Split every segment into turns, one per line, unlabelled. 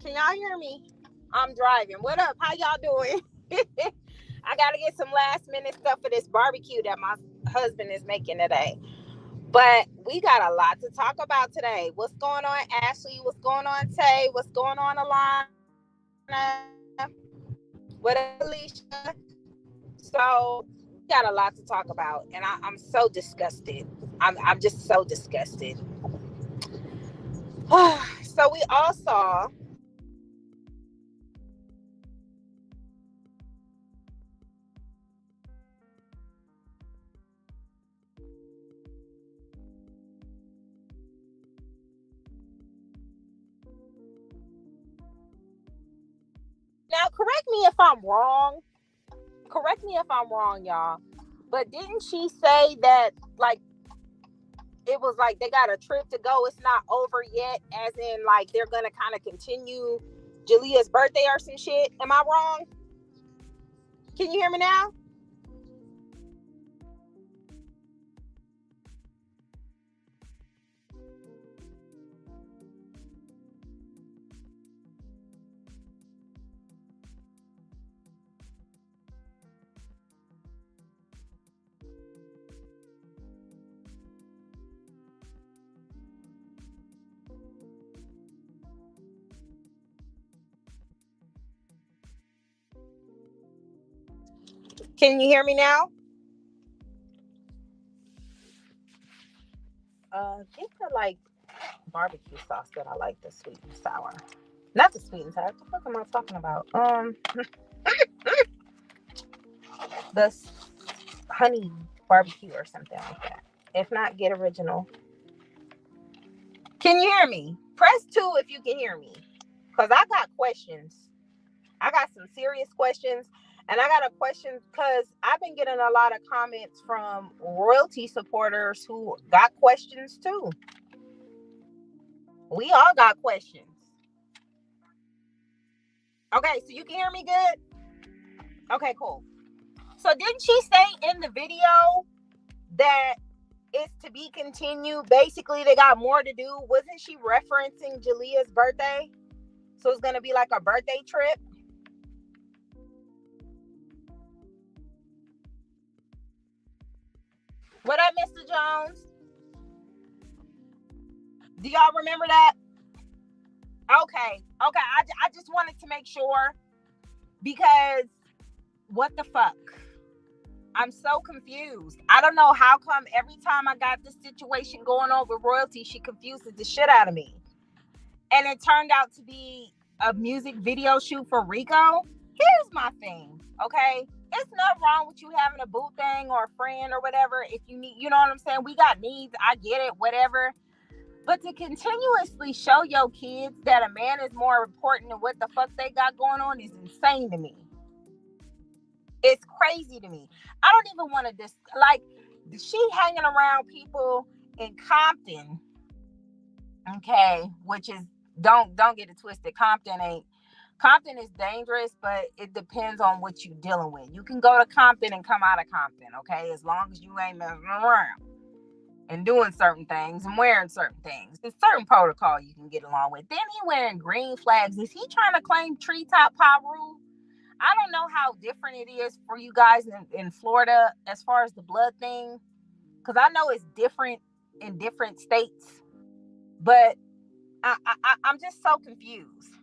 Can y'all hear me? I'm driving. What up? How y'all doing? I gotta get some last minute stuff for this barbecue that my husband is making today. But we got a lot to talk about today. What's going on, Ashley? What's going on, Tay? What's going on, Alana? What up, Alicia? So we got a lot to talk about, and I'm so disgusted. I'm just so disgusted. So we all saw now. Correct me if I'm wrong. Correct me if I'm wrong, y'all. But didn't she say that like it was like they got a trip to go? It's not over yet, as in like they're gonna kind of continue Jalea's birthday or some shit. Am I wrong? Can you hear me now? Can you hear me now? I think I like barbecue sauce that I like the sweet and sour. Not the sweet and sour. What the fuck am I talking about? The honey barbecue or something like that. If not, get original. Can you hear me? Press 2 if you can hear me. Because I got questions. I got some serious questions. And I got a question because I've been getting a lot of comments from royalty supporters who got questions too. We all got questions. Okay, so you can hear me good? Okay, cool. So didn't she say in the video that it's to be continued? Basically, they got more to do. Wasn't she referencing Jalea's birthday? So it's gonna be like a birthday trip. What up, Mr. Jones? Do y'all remember that? Okay. I just wanted to make sure because what the fuck? I'm so confused. I don't know how come every time I got this situation going on with royalty, she confuses the shit out of me. And it turned out to be a music video shoot for Rico. Here's my thing, okay? It's not wrong with you having a boo thing or a friend or whatever. If you need, you know what I'm saying? We got needs. I get it, whatever. But to continuously show your kids that a man is more important than what the fuck they got going on is insane to me. It's crazy to me. I don't even want to like she hanging around people in Compton, okay, which is don't get it twisted. Compton is dangerous, but it depends on what you're dealing with. You can go to Compton and come out of Compton, okay, as long as you ain't messing around and doing certain things and wearing certain things. There's certain protocol you can get along with. Then he wearing green flags. Is he trying to claim treetop Paru? I don't know how different it is for you guys in Florida as far as the blood thing, because I know it's different in different states, but I'm just so confused.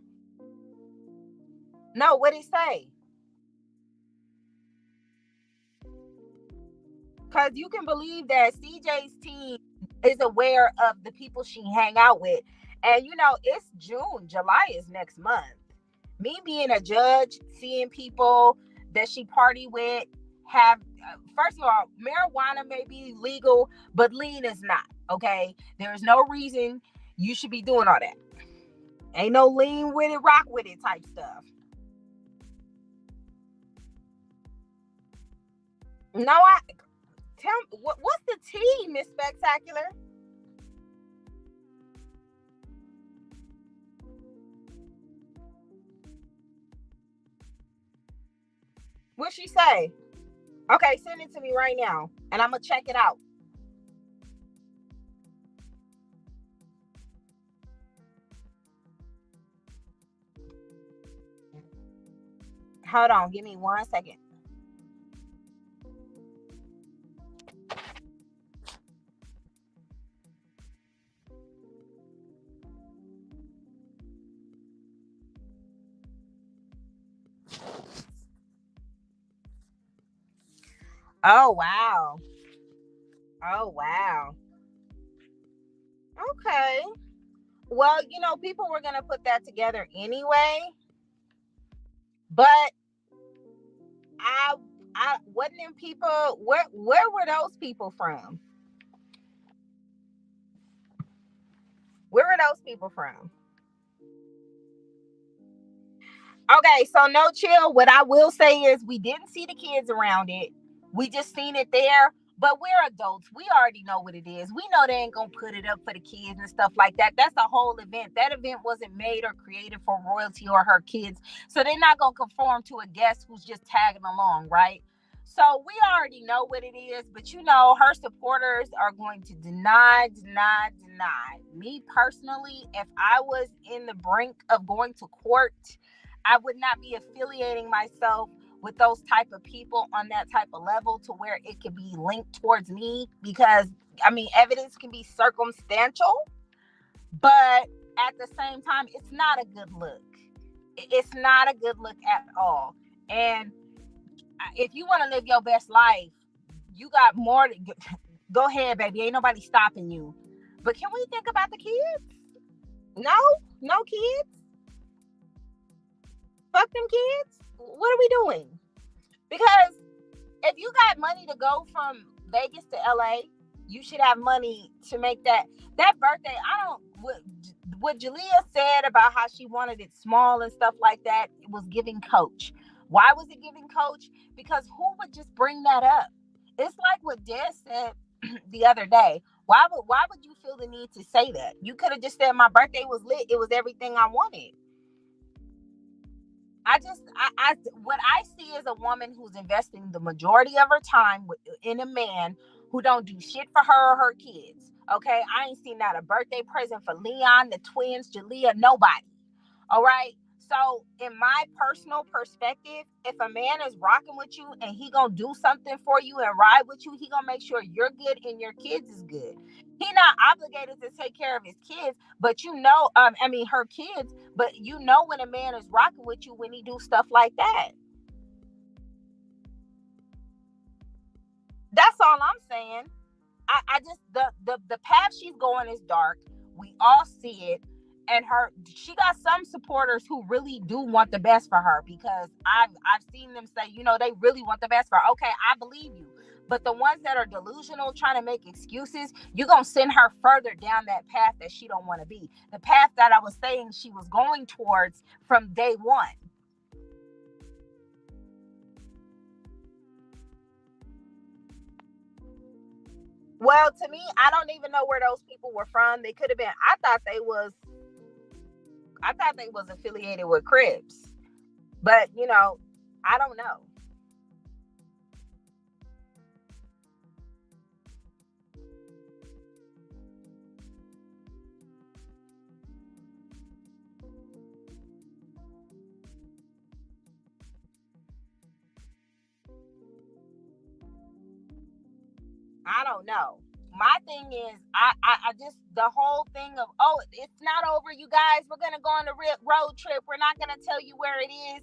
No, what did he say? Because you can believe that CJ's team is aware of the people she hang out with. And, you know, it's June. July is next month. Me being a judge, seeing people that she party with have, first of all, marijuana may be legal, but lean is not, okay? There's no reason you should be doing all that. Ain't no lean with it, rock with it type stuff. No, tell me, what's the tea, Miss Spectacular? What'd she say? Okay, send it to me right now, and I'm gonna check it out. Hold on, give me 1 second. Oh wow. Oh wow. Okay. Well, people were gonna put that together anyway, but I I wasn't them people. Where were those people from? Where were those people from? Okay, so no chill. What I will say is we didn't see the kids around it. We just seen it there. But we're adults. We already know what it is. We know they ain't gonna put it up for the kids and stuff like that. That's a whole event. That event wasn't made or created for royalty or her kids. So they're not gonna conform to a guest who's just tagging along, right? So we already know what it is, but her supporters are going to deny, deny, deny. Me personally, if I was in the brink of going to court, I would not be affiliating myself with those type of people on that type of level to where it could be linked towards me, because evidence can be circumstantial, but at the same time it's not a good look. It's not a good look at all. And if you want to live your best life, you got more to go ahead, baby. Ain't nobody stopping you. But can we think about the kids? No, no kids. Fuck them kids. What are we doing? Because if you got money to go from Vegas to LA, you should have money to make that birthday. I don't what Jalea said about how she wanted it small and stuff like that. It was giving Coach. Why was it giving Coach? Because who would just bring that up? It's like what Des said the other day. Why would you feel the need to say that? You could have just said my birthday was lit. It was everything I wanted. What I see is a woman who's investing the majority of her time in a man who don't do shit for her or her kids. Okay, I ain't seen not a birthday present for Leon, the twins, Jalea, nobody. All right. So, in my personal perspective, if a man is rocking with you and he gonna do something for you and ride with you, he gonna make sure you're good and your kids is good. He not obligated to take care of his kids, but her kids. But when a man is rocking with you when he do stuff like that. That's all I'm saying. I just the path she's going is dark. We all see it. And she got some supporters who really do want the best for her, because I've seen them say, they really want the best for her. Okay, I believe you. But the ones that are delusional, trying to make excuses, you're gonna send her further down that path that she don't want to be. The path that I was saying she was going towards from day one. Well, to me, I don't even know where those people were from. They could have been. I thought they was affiliated with Cribs, but I don't know. I don't know. My thing is, I just the whole thing of, oh, it's not over, you guys. We're gonna go on a road trip. We're not gonna tell you where it is,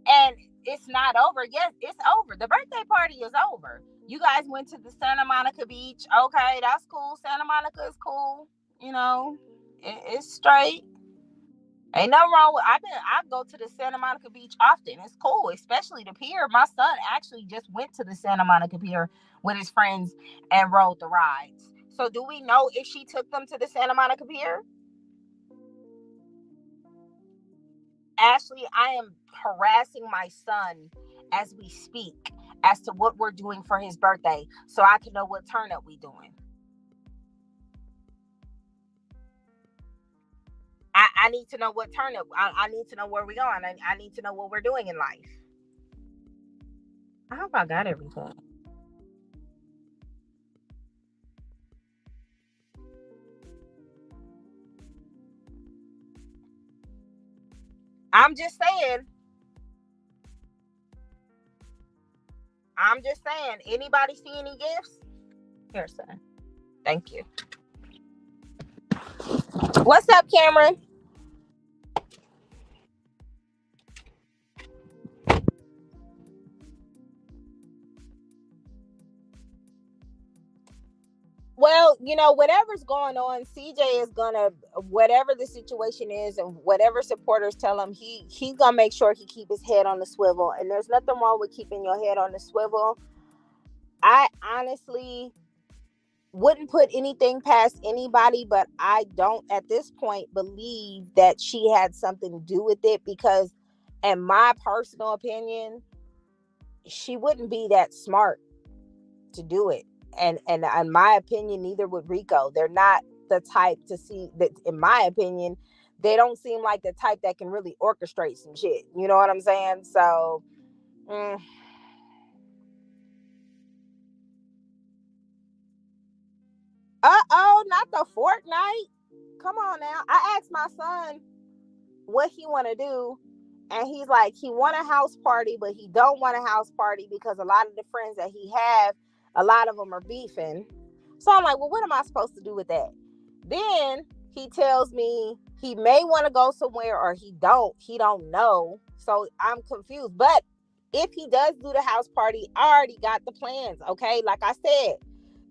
and it's not over. Yes, it's over. The birthday party is over. You guys went to the Santa Monica beach. Okay, that's cool. Santa Monica is cool. It's straight. Ain't nothing wrong with. I go to the Santa Monica beach often. It's cool, especially the pier. My son actually just went to the Santa Monica pier with his friends and rode the rides. So do we know if she took them to the Santa Monica pier? Ashley, I am harassing my son as we speak as to what we're doing for his birthday, so I can know what turn up we doing. I need to know what turn up. I need to know where we're going. I need to know what we're doing in life. I hope I got everything. I'm just saying. I'm just saying, anybody see any gifts? Here, son. Thank you. What's up, Cameron? Well, whatever's going on, CJ is gonna, whatever the situation is, and whatever supporters tell him, he's gonna make sure he keep his head on the swivel. And there's nothing wrong with keeping your head on the swivel. I honestly wouldn't put anything past anybody, but I don't at this point believe that she had something to do with it, because in my personal opinion, she wouldn't be that smart to do it. And in my opinion, neither would Rico. They're not the type to see that, in my opinion, they don't seem like the type that can really orchestrate some shit. You know what I'm saying? So, not the Fortnite. Come on now. I asked my son what he want to do, and he's like, he want a house party, but he don't want a house party because a lot of the friends that he have, a lot of them are beefing. So I'm like, well, what am I supposed to do with that? Then he tells me he may want to go somewhere, or he don't know. So I'm confused. But if he does do the house party, I already got the plans. Okay, like I said,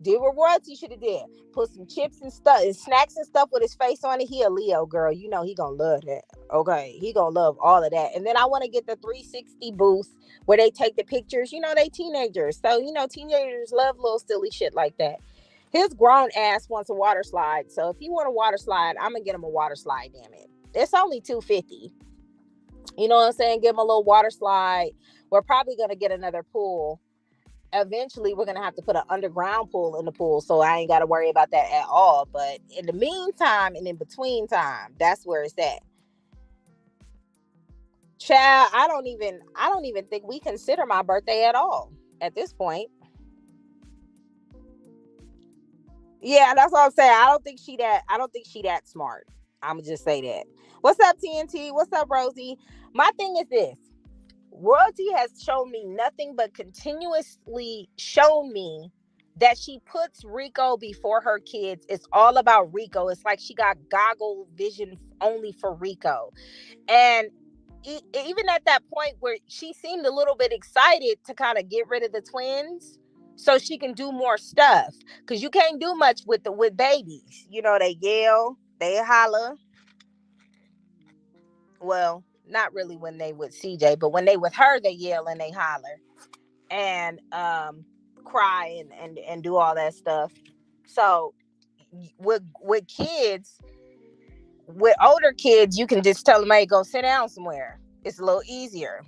did what royalty should have did. Put some chips and stuff and snacks and stuff with his face on it. He a Leo girl. You know he gonna love that. Okay. He gonna love all of that. And then I want to get the 360 booth where they take the pictures. They teenagers. So, teenagers love little silly shit like that. His grown ass wants a water slide. So if you want a water slide, I'm gonna get him a water slide, damn it. It's only $250. You know what I'm saying? Give him a little water slide. We're probably gonna get another pool. Eventually we're gonna have to put an underground pool in the pool, so I ain't gotta worry about that at all. But in the meantime and in between time, that's where it's at. Child, I don't even think we consider my birthday at all at this point. Yeah, that's what I'm saying. I don't think she that smart. I'ma just say that. What's up, TNT? What's up, Rosie? My thing is this. Royalty has shown me nothing but continuously shown me that she puts Rico before her kids. It's all about Rico. It's like she got goggle vision only for Rico. And even at that point where she seemed a little bit excited to kind of get rid of the twins so she can do more stuff, because you can't do much with babies. They yell, they holler. Well, not really when they with CJ, but when they with her, they yell and they holler and cry and do all that stuff. So with kids, with older kids, you can just tell them, hey, go sit down somewhere. It's a little easier.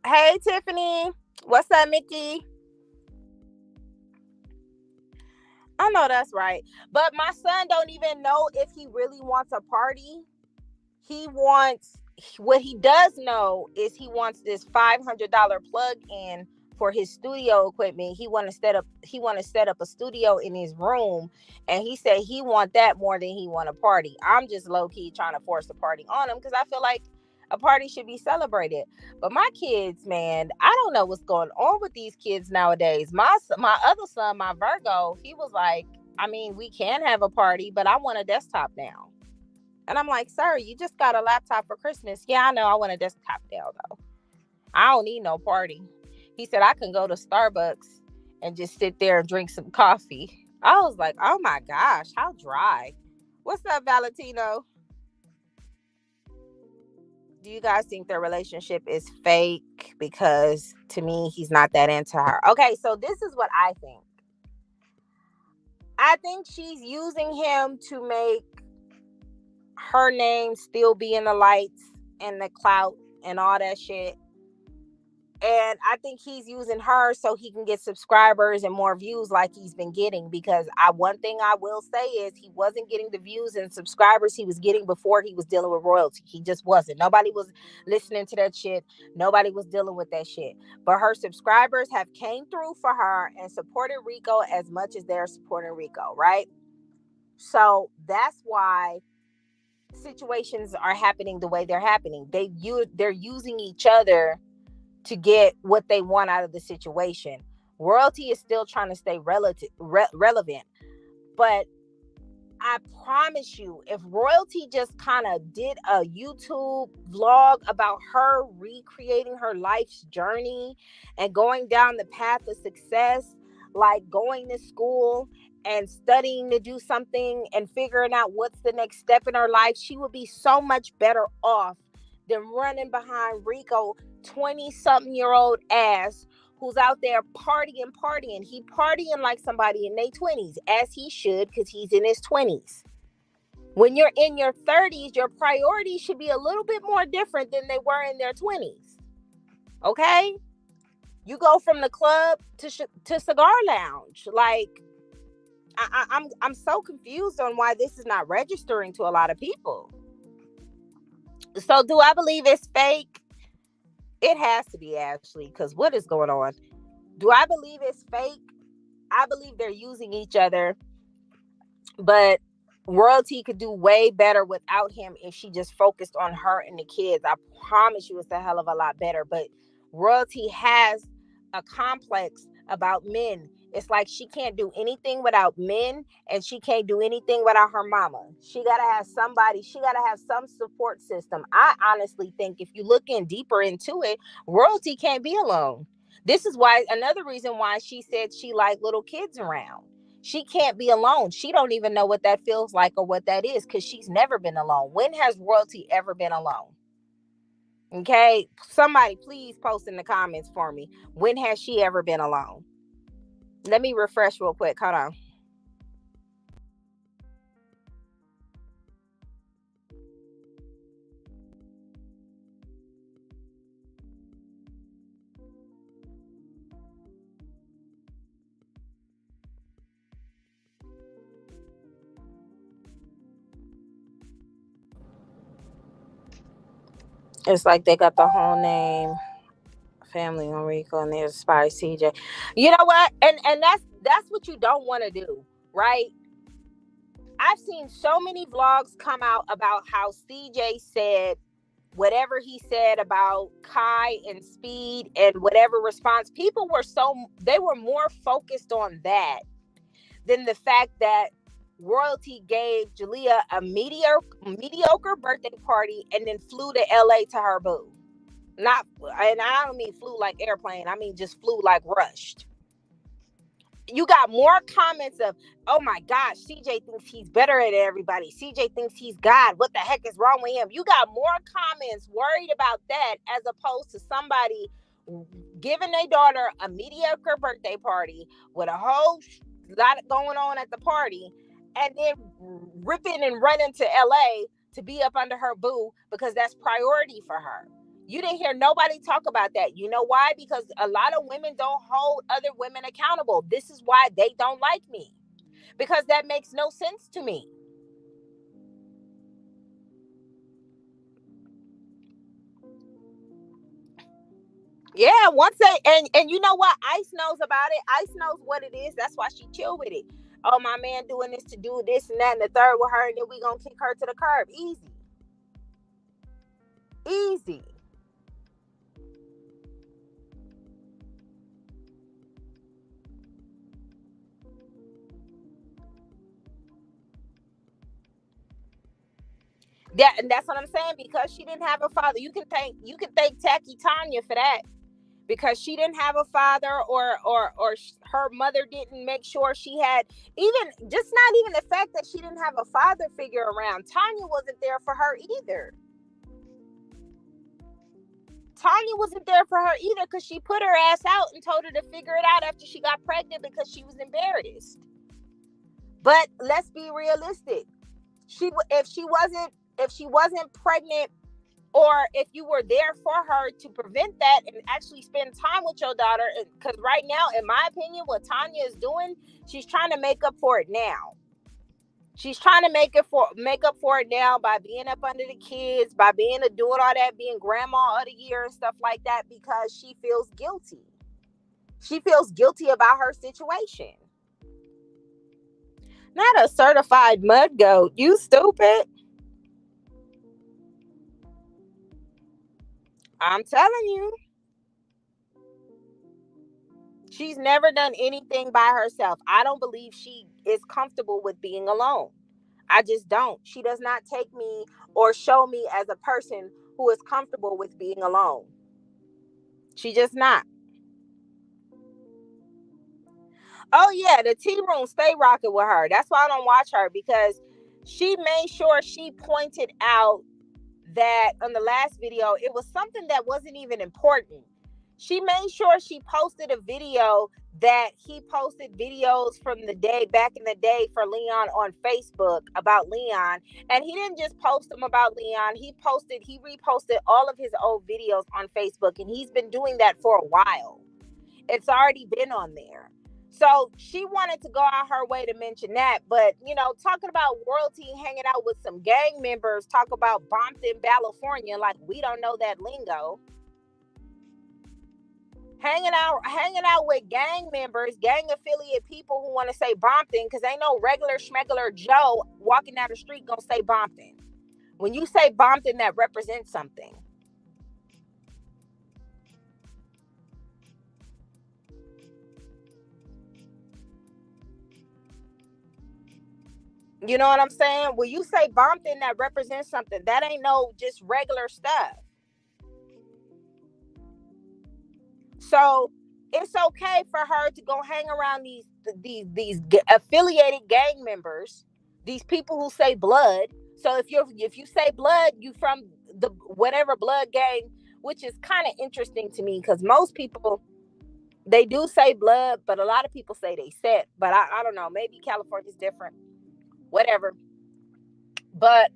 Hey, Tiffany. What's up, Mickey? I know that's right. But my son don't even know if he really wants a party. He wants, what he does know is he wants this $500 plug in for his studio equipment. He want to set up a studio in his room, and he said he want that more than he want a party. I'm just low key trying to force a party on him because I feel like a party should be celebrated. But my kids, man, I don't know what's going on with these kids nowadays. My other son, my Virgo, he was like, I mean, we can have a party, but I want a desktop now. And I'm like, sir, you just got a laptop for Christmas. Yeah, I know. I want a desktop now, though. I don't need no party. He said I can go to Starbucks and just sit there and drink some coffee. I was like, oh my gosh, how dry. What's up, Valentino? Do you guys think their relationship is fake? Because to me, he's not that into her. Okay, so this is what I think. I think she's using him to make her name still be in the lights and the clout and all that shit. And I think he's using her so he can get subscribers and more views like he's been getting. Because one thing I will say is he wasn't getting the views and subscribers he was getting before he was dealing with royalty. He just wasn't. Nobody was listening to that shit. Nobody was dealing with that shit. But her subscribers have came through for her and supported Rico as much as they're supporting Rico, right? So that's why situations are happening the way they're happening. They're using each other to get what they want out of the situation. Royalty is still trying to stay relevant, but I promise you, if Royalty just kind of did a YouTube vlog about her recreating her life's journey and going down the path of success, like going to school and studying to do something and figuring out what's the next step in her life, she would be so much better off than running behind Rico, 20-something-year-old ass who's out there partying. He partying like somebody in their 20s, as he should, because he's in his 20s. When you're in your 30s, your priorities should be a little bit more different than they were in their 20s. Okay? You go from the club to cigar lounge. Like, I'm so confused on why this is not registering to a lot of people. So do I believe it's fake? It has to be, Ashley, because what is going on? Do I believe it's fake? I believe they're using each other, but Royalty could do way better without him if she just focused on her and the kids. I promise you it's a hell of a lot better. But Royalty has a complex about men. It's like she can't do anything without men, and she can't do anything without her mama. She got to have somebody. She got to have some support system. I honestly think if you look in deeper into it, Royalty can't be alone. This is why, another reason why she said she liked little kids around. She can't be alone. She don't even know what that feels like or what that is, because she's never been alone. When has Royalty ever been alone? Okay, somebody please post in the comments for me. When has she ever been alone? Let me refresh real quick. Hold on. It's like they got the whole name, family on Rico, and there's Spy CJ. You know what? And that's what you don't want to do, right? I've seen so many vlogs come out about how CJ said whatever he said about Kai and Speed and whatever response. People were they were more focused on that than the fact that Royalty gave Jalea a mediocre birthday party and then flew to LA to her boo. Not, and I don't mean flew like airplane, I mean just flew like rushed. You got more comments of, oh my gosh, CJ thinks he's better than everybody. CJ thinks he's God. What the heck is wrong with him? You got more comments worried about that as opposed to somebody giving their daughter a mediocre birthday party with a whole lot going on at the party and then ripping and running to LA to be up under her boo because that's priority for her. You didn't hear nobody talk about that. You know why? Because a lot of women don't hold other women accountable. This is why they don't like me. Because that makes no sense to me. Yeah, once and you know what? Ice knows about it. Ice knows what it is. That's why she chill with it. Oh, my man doing this to do this and that and the third with her, and then we gonna kick her to the curb. Easy. Easy. That's what I'm saying. Because she didn't have a father. You can thank Tacky Tanya for that. Because she didn't have a father, or her mother didn't make sure she had, even just not even the fact that she didn't have a father figure around. Tanya wasn't there for her either. Tanya wasn't there for her either because she put her ass out and told her to figure it out after she got pregnant because she was embarrassed. But let's be realistic. If she wasn't pregnant, or if you were there for her to prevent that and actually spend time with your daughter, because right now, in my opinion, what Tanya is doing, she's trying to make up for it now. She's trying to make up for it now by being up under the kids, by doing all that, being grandma of the year and stuff like that, because she feels guilty. She feels guilty about her situation. Not a certified mud goat. You stupid. I'm telling you, she's never done anything by herself. I don't believe she is comfortable with being alone. I just don't. She does not take me or show me as a person who is comfortable with being alone. She just not. Oh yeah, the tea room stay rocking with her. That's why I don't watch her, because she made sure she pointed out that on the last video it was something that wasn't even important. She made sure she posted a video that he posted videos from the day back in the day for Leon on Facebook about Leon, and he didn't just post them about Leon. He reposted all of his old videos on Facebook, and he's been doing that for a while. It's already been on there. So she wanted to go out her way to mention that. But, talking about royalty hanging out with some gang members, talk about Bompton, California, like we don't know that lingo. Hanging out with gang members, gang affiliate people who want to say Bompton, because ain't no regular schmegular Joe walking down the street gonna say Bompton. When you say Bompton, that represents something. You know what I'm saying? When you say Bompton, that represents something. That ain't no just regular stuff. So it's okay for her to go hang around these affiliated gang members, these people who say blood. So if you say blood, you from the whatever blood gang, which is kind of interesting to me, because most people, they do say blood, but a lot of people say they set. But I don't know, maybe California's different. Whatever. But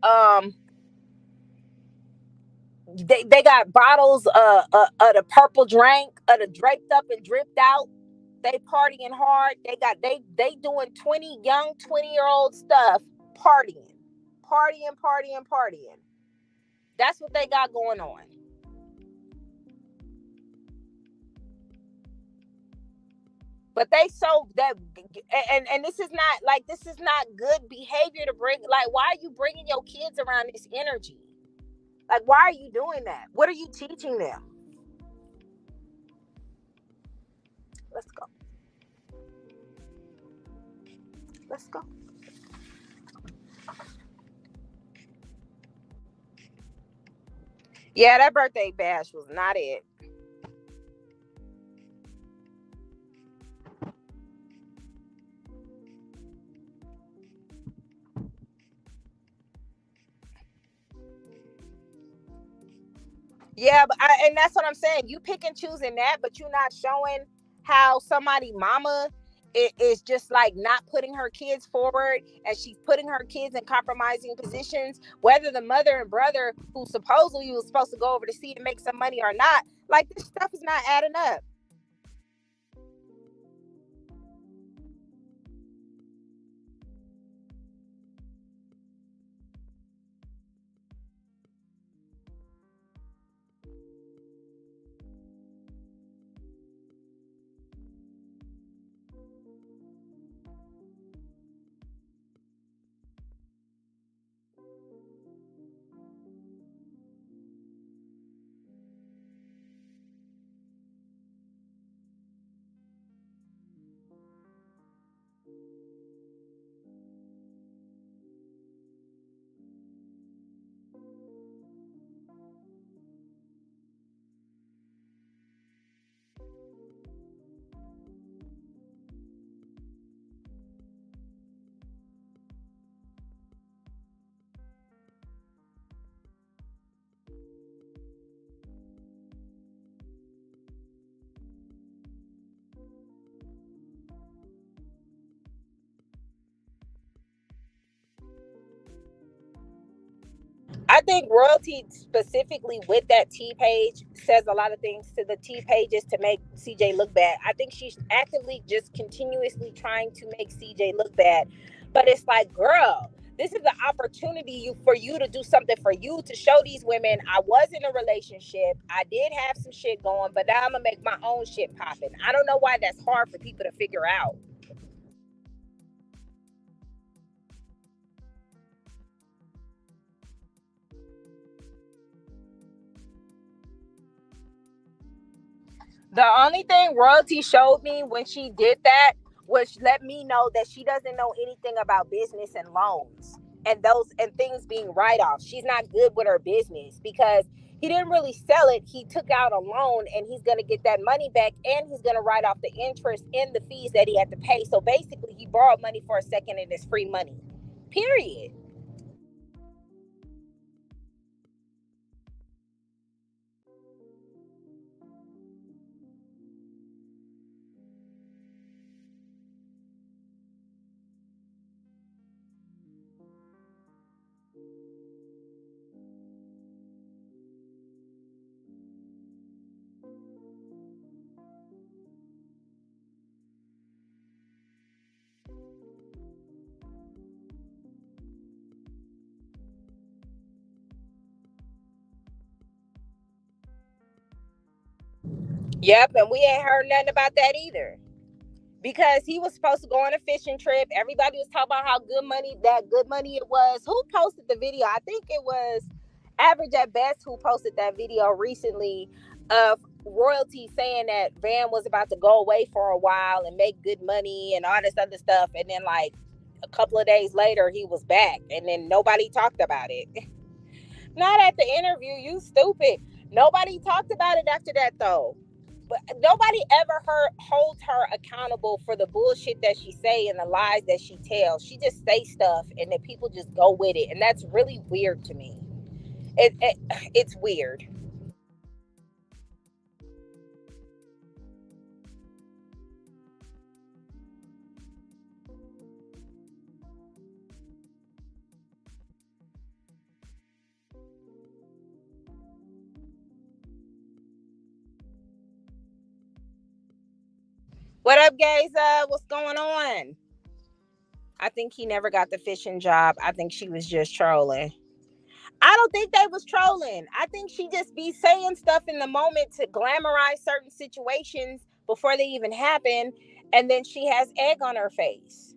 they got bottles of the purple drink, of the draped up and dripped out. They partying hard. They doing 20-year-old stuff, partying, partying. That's what they got going on. But they so that, and this is not good behavior to bring. Like, why are you bringing your kids around this energy? Like, why are you doing that? What are you teaching them? Let's go. Let's go. Yeah, that birthday bash was not it. Yeah, and that's what I'm saying. You pick and choosing that, but you're not showing how somebody mama is just like not putting her kids forward, and she's putting her kids in compromising positions, whether the mother and brother who supposedly was supposed to go over to see and make some money or not. Like, this stuff is not adding up. I think royalty specifically with that T page says a lot of things to the T pages to make CJ look bad. I think she's actively just continuously trying to make CJ look bad. But it's like, girl, this is the opportunity for you to do something for you, to show these women I was in a relationship. I did have some shit going, but now I'm gonna make my own shit popping. I don't know why that's hard for people to figure out. The only thing Royalty showed me when she did that was let me know that she doesn't know anything about business and loans and those and things being write-offs. She's not good with her business because he didn't really sell it. He took out a loan and he's gonna get that money back and he's gonna write off the interest and the fees that he had to pay. So basically he borrowed money for a second and it's free money. Period. Yep, and we ain't heard nothing about that either. Because he was supposed to go on a fishing trip. Everybody was talking about how good money it was. Who posted the video? I think it was Average at Best who posted that video recently of Royalty saying that Van was about to go away for a while and make good money and all this other stuff. And then like a couple of days later, he was back and then nobody talked about it. Not at the interview, you stupid. Nobody talked about it after that though. But nobody ever holds her accountable for the bullshit that she say and the lies that she tells. She just say stuff and then people just go with it, and that's really weird to me. It's weird. What up, guys? What's going on? I think he never got the fishing job. I think she was just trolling. I don't think they was trolling. I think she just be saying stuff in the moment to glamorize certain situations before they even happen, and then she has egg on her face.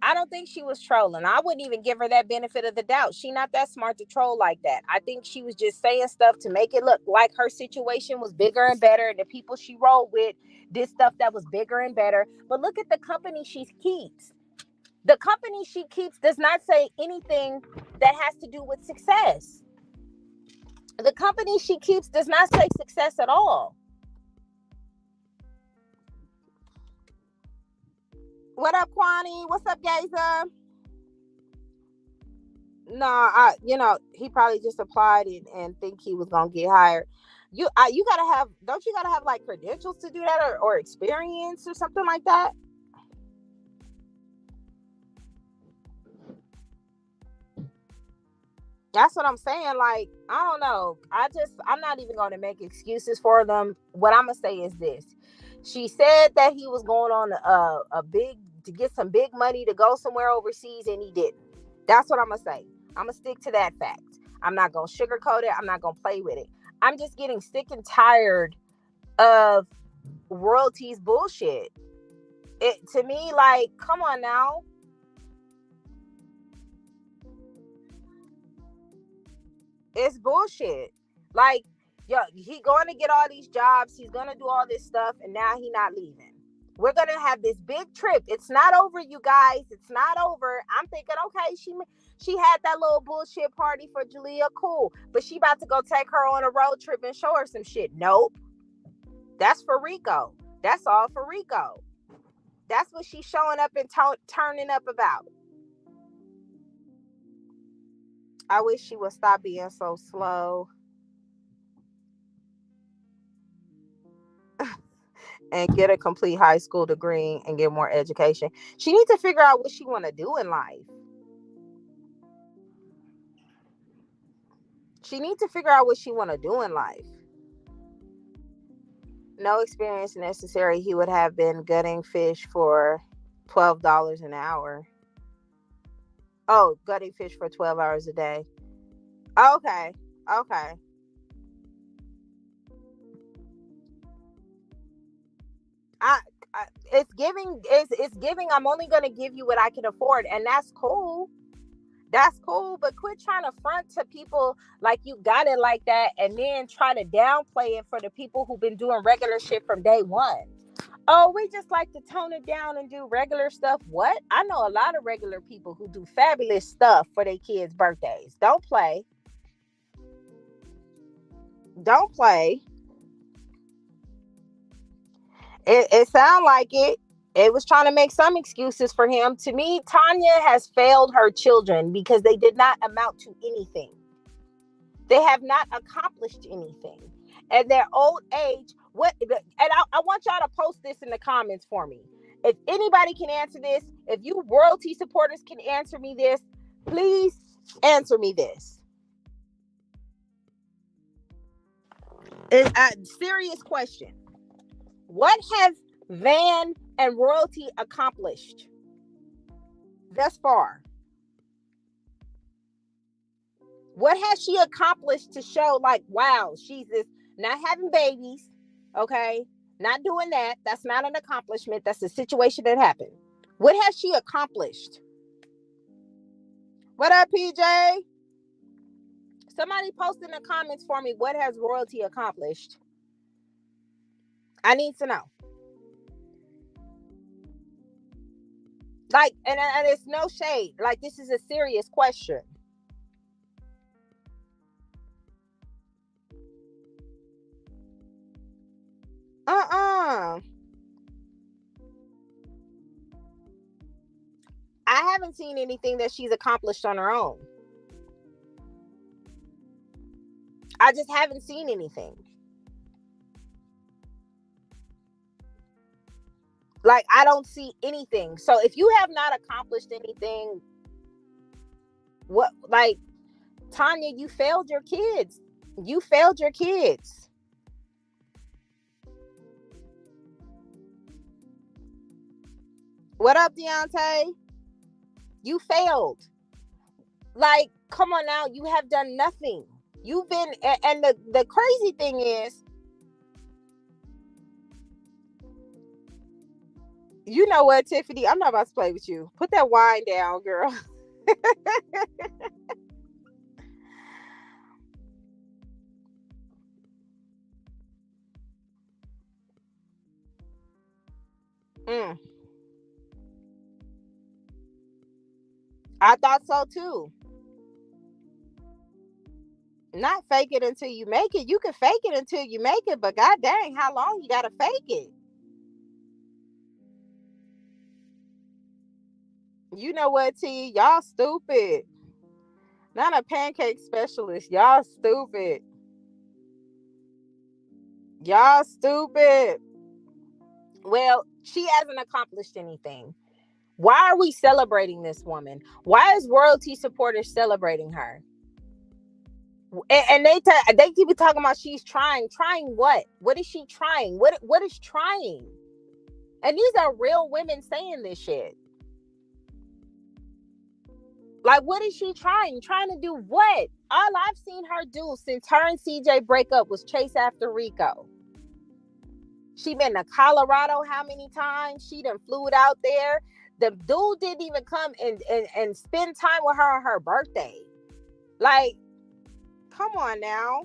I don't think she was trolling. I wouldn't even give her that benefit of the doubt. She not that smart to troll like that. I think she was just saying stuff to make it look like her situation was bigger and better, and the people she rolled with did stuff that was bigger and better. But look at the company she keeps. The company she keeps does not say anything that has to do with success. The company she keeps does not say success at all. What up, Kwani? What's up, Gaza? No, he probably just applied and think he was gonna get hired. You gotta have, don't you gotta have like credentials to do that or experience or something like that? That's what I'm saying. Like, I don't know. I'm not even gonna make excuses for them. What I'm gonna say is this: she said that he was going on a big to get some big money to go somewhere overseas, and he didn't. That's what I'm gonna say. I'm gonna stick to that fact. I'm not gonna sugarcoat it. I'm not gonna play with it. I'm just getting sick and tired of Royalty's bullshit. It to me, like, come on now. It's bullshit. Like, yo, he going to get all these jobs. He's gonna do all this stuff, and now he not leaving. We're gonna have this big trip. It's not over, you guys. It's not over. I'm thinking, okay, she had that little bullshit party for Jalea, cool, but she about to go take her on a road trip and show her some shit. Nope, that's for Rico. That's all for Rico. That's what she's showing up and turning up about. I wish she would stop being so slow and get a complete high school degree and get more education. She needs to figure out what she want to do in life. She needs to figure out what she want to do in life. No experience necessary. He would have been gutting fish for $12 an hour. Oh, gutting fish for 12 hours a day. Okay. Okay. I, it's giving I'm only going to give you what I can afford, and that's cool. That's cool, but quit trying to front to people like you got it like that and then try to downplay it for the people who've been doing regular shit from day one. Oh, we just like to tone it down and do regular stuff. What? I know a lot of regular people who do fabulous stuff for their kids' birthdays. Don't play. Don't play. It sound like it. It was trying to make some excuses for him. To me, Tanya has failed her children because they did not amount to anything. They have not accomplished anything. At their old age, I want y'all to post this in the comments for me. If anybody can answer this, if you royalty supporters can answer me this, please answer me this. It's a serious question. What have Van and royalty accomplished thus far? What has she accomplished to show like, wow, she's this, not having babies, okay? Not doing that. That's not an accomplishment. That's a situation that happened. What has she accomplished? What up, PJ? Somebody post in the comments for me, what has royalty accomplished? I need to know. Like, and it's no shade. Like, this is a serious question. I haven't seen anything that she's accomplished on her own. I just haven't seen anything. Like, I don't see anything. So if you have not accomplished anything, what, like, Tanya, you failed your kids. You failed your kids. What up, Deontay? You failed. Like, come on now. You have done nothing. You've been, and the crazy thing is, you know what, Tiffany? I'm not about to play with you. Put that wine down, girl. I thought so too. Not fake it until you make it. You can fake it until you make it, but god dang, how long you gotta fake it? You know what, T? Y'all stupid. Not a pancake specialist. Y'all stupid. Y'all stupid. Well, she hasn't accomplished anything. Why are we celebrating this woman? Why is royalty supporters celebrating her? And they keep talking about she's trying. Trying what? What is she trying? What is trying? And these are real women saying this shit. Like, what is she trying? Trying to do what? All I've seen her do since her and CJ break up was chase after Rico. She been to Colorado how many times? She done flew out there. The dude didn't even come and spend time with her on her birthday. Like, come on now.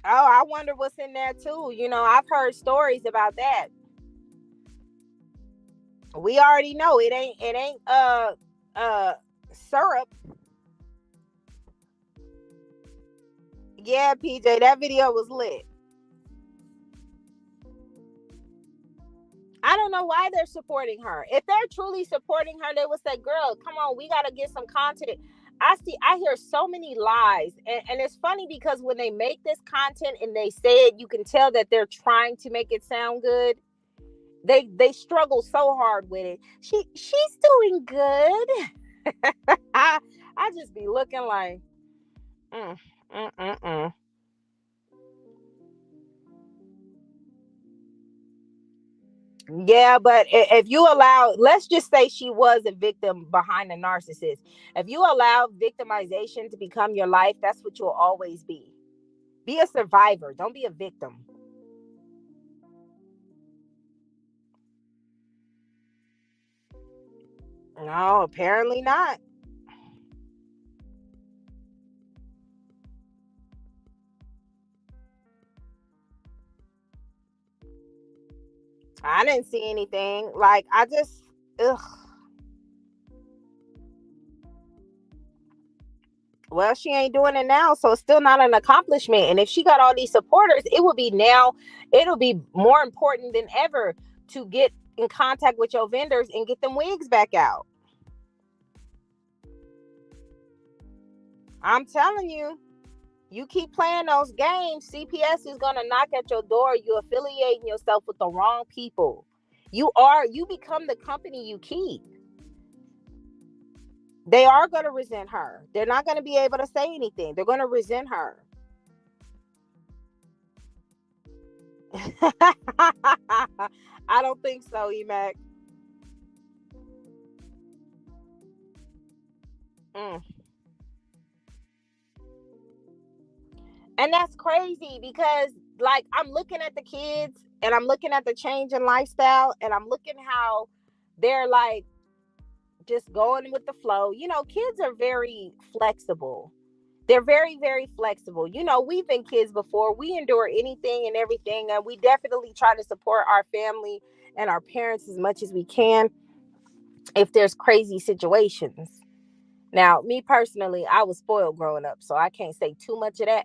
Oh, I wonder what's in there too. You know, I've heard stories about that. We already know it ain't syrup. Yeah, PJ, that video was lit. I don't know why they're supporting her. If they're truly supporting her, they would say, girl, come on, we got to get some content. I hear so many lies. And it's funny because when they make this content and they say it, you can tell that they're trying to make it sound good. They struggle so hard with it. She's doing good. I just be looking like, mm, mm, mm, mm. Yeah, but if you allow, let's just say she was a victim behind a narcissist. If you allow victimization to become your life, that's what you'll always be. Be a survivor. Don't be a victim. No, apparently not. I didn't see anything. Like, I just, ugh. Well, she ain't doing it now, so it's still not an accomplishment. And if she got all these supporters, it will be now, it'll be more important than ever to get in contact with your vendors and get them wigs back out. I'm telling you, you keep playing those games, CPS is gonna knock at your door. You affiliating yourself with the wrong people. You become the company you keep. They are gonna resent her. They're not gonna be able to say anything. They're gonna resent her. I don't think so, Emac. Mm. And that's crazy because, like, I'm looking at the kids and I'm looking at the change in lifestyle and I'm looking how they're like just going with the flow. Kids are very flexible. They're very, very flexible. We've been kids before. We endure anything and everything, and we definitely try to support our family and our parents as much as we can if there's crazy situations. Now, me personally, I was spoiled growing up, so I can't say too much of that.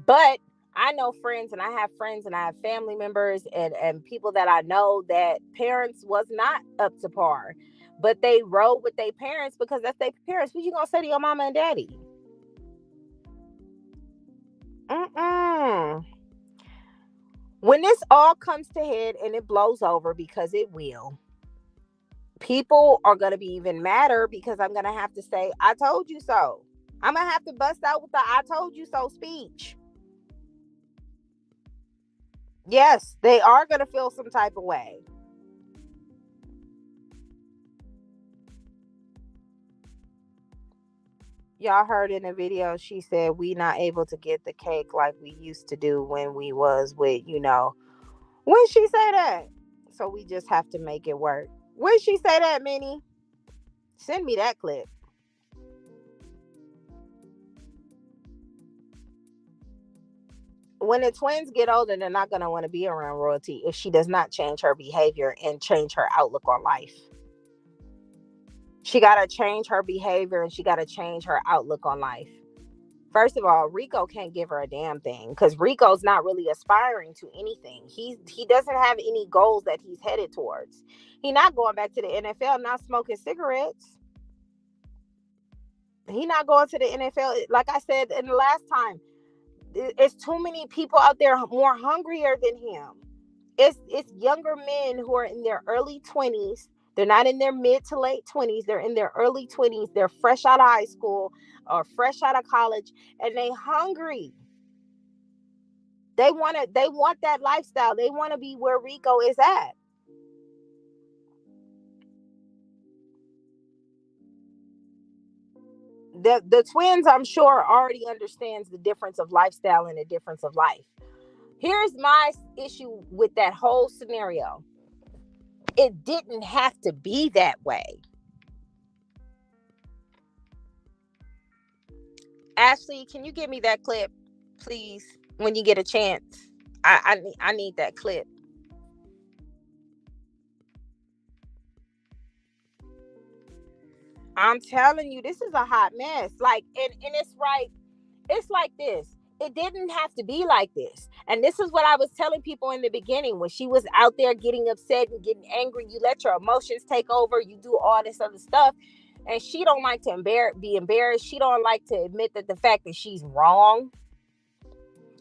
But I know friends and I have friends and I have family members and people that I know that parents was not up to par. But they rode with their parents because that's their parents. What you gonna say to your mama and daddy? Mm-mm. When this all comes to head and it blows over, because it will, people are gonna be even madder because I'm gonna have to say, I told you so. I'm gonna have to bust out with the I told you so speech. Yes, they are gonna feel some type of way. Y'all heard in the video she said we not able to get the cake like we used to do when we was with, when she say that. So we just have to make it work. When she say that, Minnie? Send me that clip. When the twins get older, they're not gonna want to be around royalty if she does not change her behavior and change her outlook on life. She gotta change her behavior and she gotta change her outlook on life. First of all, Rico can't give her a damn thing because Rico's not really aspiring to anything. He doesn't have any goals that he's headed towards. He not going back to the NFL, not smoking cigarettes. He not going to the NFL. Like I said in the last time, it's too many people out there more hungrier than him. It's younger men who are in their early 20s. They're not in their mid to late 20s. They're in their early 20s. They're fresh out of high school or fresh out of college, and they hungry. They want that lifestyle. They want to be where Rico is at. The twins, I'm sure, already understands the difference of lifestyle and the difference of life. Here's my issue with that whole scenario. It didn't have to be that way. Ashley, can you give me that clip, please, when you get a chance? I need that clip. I'm telling you, this is a hot mess. Like, and it's right. It's like this. It didn't have to be like this. And this is what I was telling people in the beginning when she was out there getting upset and getting angry. You let your emotions take over. You do all this other stuff. And she don't like to be embarrassed. She don't like to admit that the fact that she's wrong.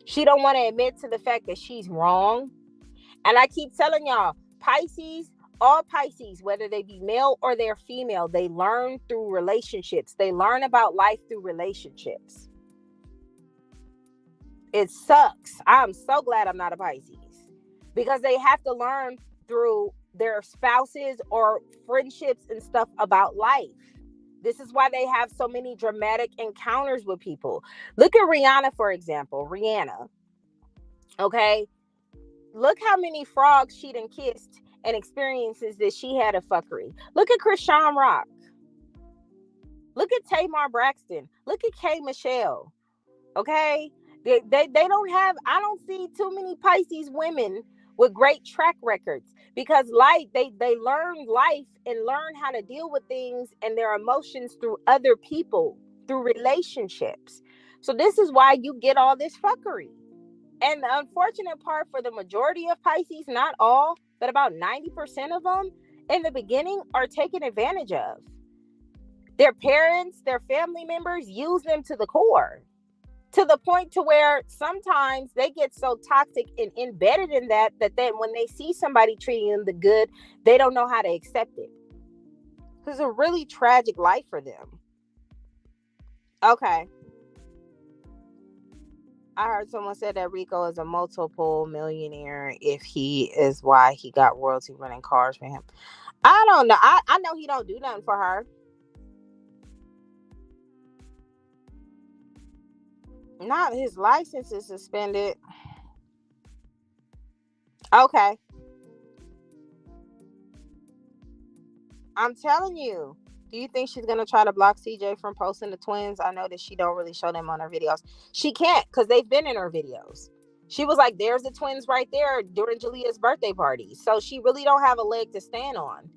She don't want to admit to the fact that she's wrong. And I keep telling y'all, Pisces, all Pisces, whether they be male or they're female, they learn through relationships. They learn about life through relationships. It sucks. I'm so glad I'm not a Pisces because they have to learn through their spouses or friendships and stuff about life. This is why they have so many dramatic encounters with people. Look at Rihanna, for example. Rihanna, okay? Look how many frogs she done kissed and experiences that she had of fuckery. Look at Krishan Rock. Look at Tamar Braxton. Look at K Michelle. Okay, they don't have. I don't see too many Pisces women with great track records because they learn life and learn how to deal with things and their emotions through other people, through relationships. So this is why you get all this fuckery. And the unfortunate part for the majority of Pisces, not all, but about 90% of them in the beginning are taken advantage of. Their parents, their family members use them to the core, to the point to where sometimes they get so toxic and embedded in that then when they see somebody treating them the good, they don't know how to accept it. It's a really tragic life for them. Okay. I heard someone said that Rico is a multiple millionaire if he is why he got royalty running cars for him. I don't know. I know he don't do nothing for her. Not his license is suspended. Okay. I'm telling you. Do you think she's gonna try to block CJ from posting the twins? I know that she don't really show them on her videos. She can't because they've been in her videos. She was like, "There's the twins right there" during Julia's birthday party. So she really don't have a leg to stand on.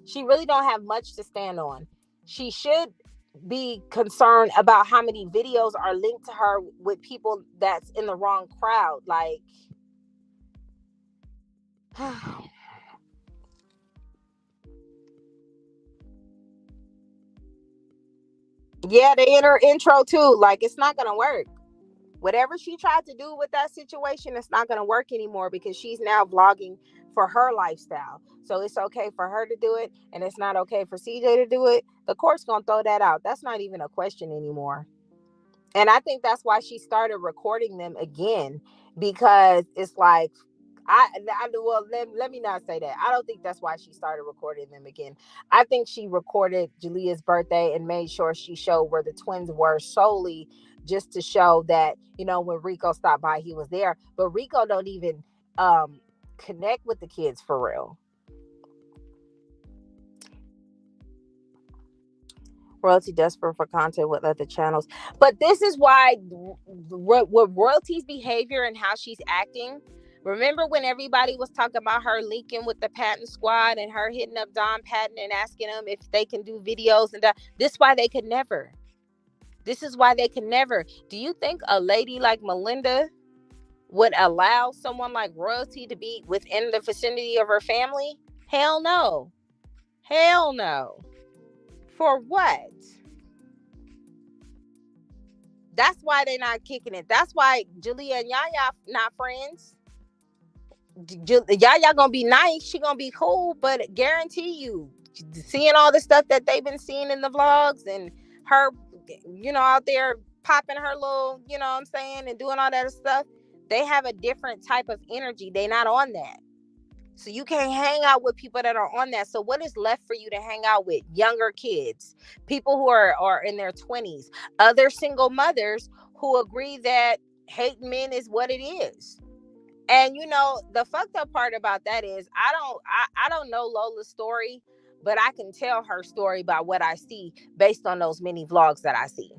She really don't have much to stand on. She should be concerned about how many videos are linked to her with people that's in the wrong crowd. Like, yeah, they in her intro too. Like, it's not gonna work. Whatever she tried to do with that situation, it's not gonna work anymore because she's now vlogging for her lifestyle. So it's okay for her to do it, and it's not okay for CJ to do it. The court's gonna throw that out. That's not even a question anymore. And I think that's why she started recording them again, because it's like, well, let me not say that. I don't think that's why she started recording them again. I think she recorded Julia's birthday and made sure she showed where the twins were solely just to show that, when Rico stopped by, he was there. But Rico don't even connect with the kids for real. Royalty desperate for content with other channels. But this is why with Royalty's behavior and how she's acting. Remember when everybody was talking about her linking with the Patton squad and her hitting up Don Patton and asking them if they can do videos and that? This is why they could never. This is why they can never. Do you think a lady like Melinda would allow someone like Royalty to be within the vicinity of her family? Hell no. Hell no. For what? That's why they're not kicking it. That's why Julia and Yaya not friends. Yaya gonna be nice. She gonna be cool, but guarantee you, seeing all the stuff that they've been seeing in the vlogs and her, out there popping her little, what I'm saying, and doing all that stuff, they have a different type of energy. They not on that. So you can't hang out with people that are on that. So what is left for you to hang out with? Younger kids, people who are in their 20s, other single mothers who agree that hating men is what it is. And the fucked up part about that is I don't know Lola's story, but I can tell her story by what I see based on those many vlogs that I see.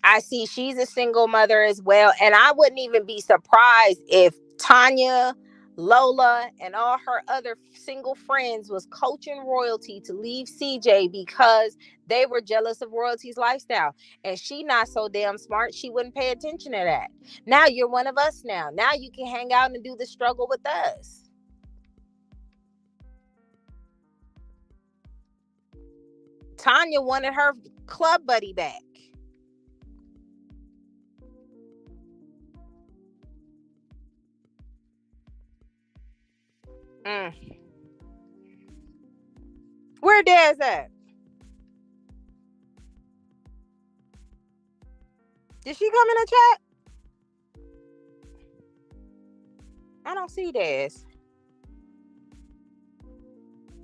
I see she's a single mother as well. And I wouldn't even be surprised if Tanya, Lola, and all her other single friends was coaching Royalty to leave CJ because they were jealous of Royalty's lifestyle. And she not so damn smart, she wouldn't pay attention to that. Now you're one of us now. Now you can hang out and do the struggle with us. Tanya wanted her club buddy back. Where Daz at? Did she come in the chat? I don't see Daz.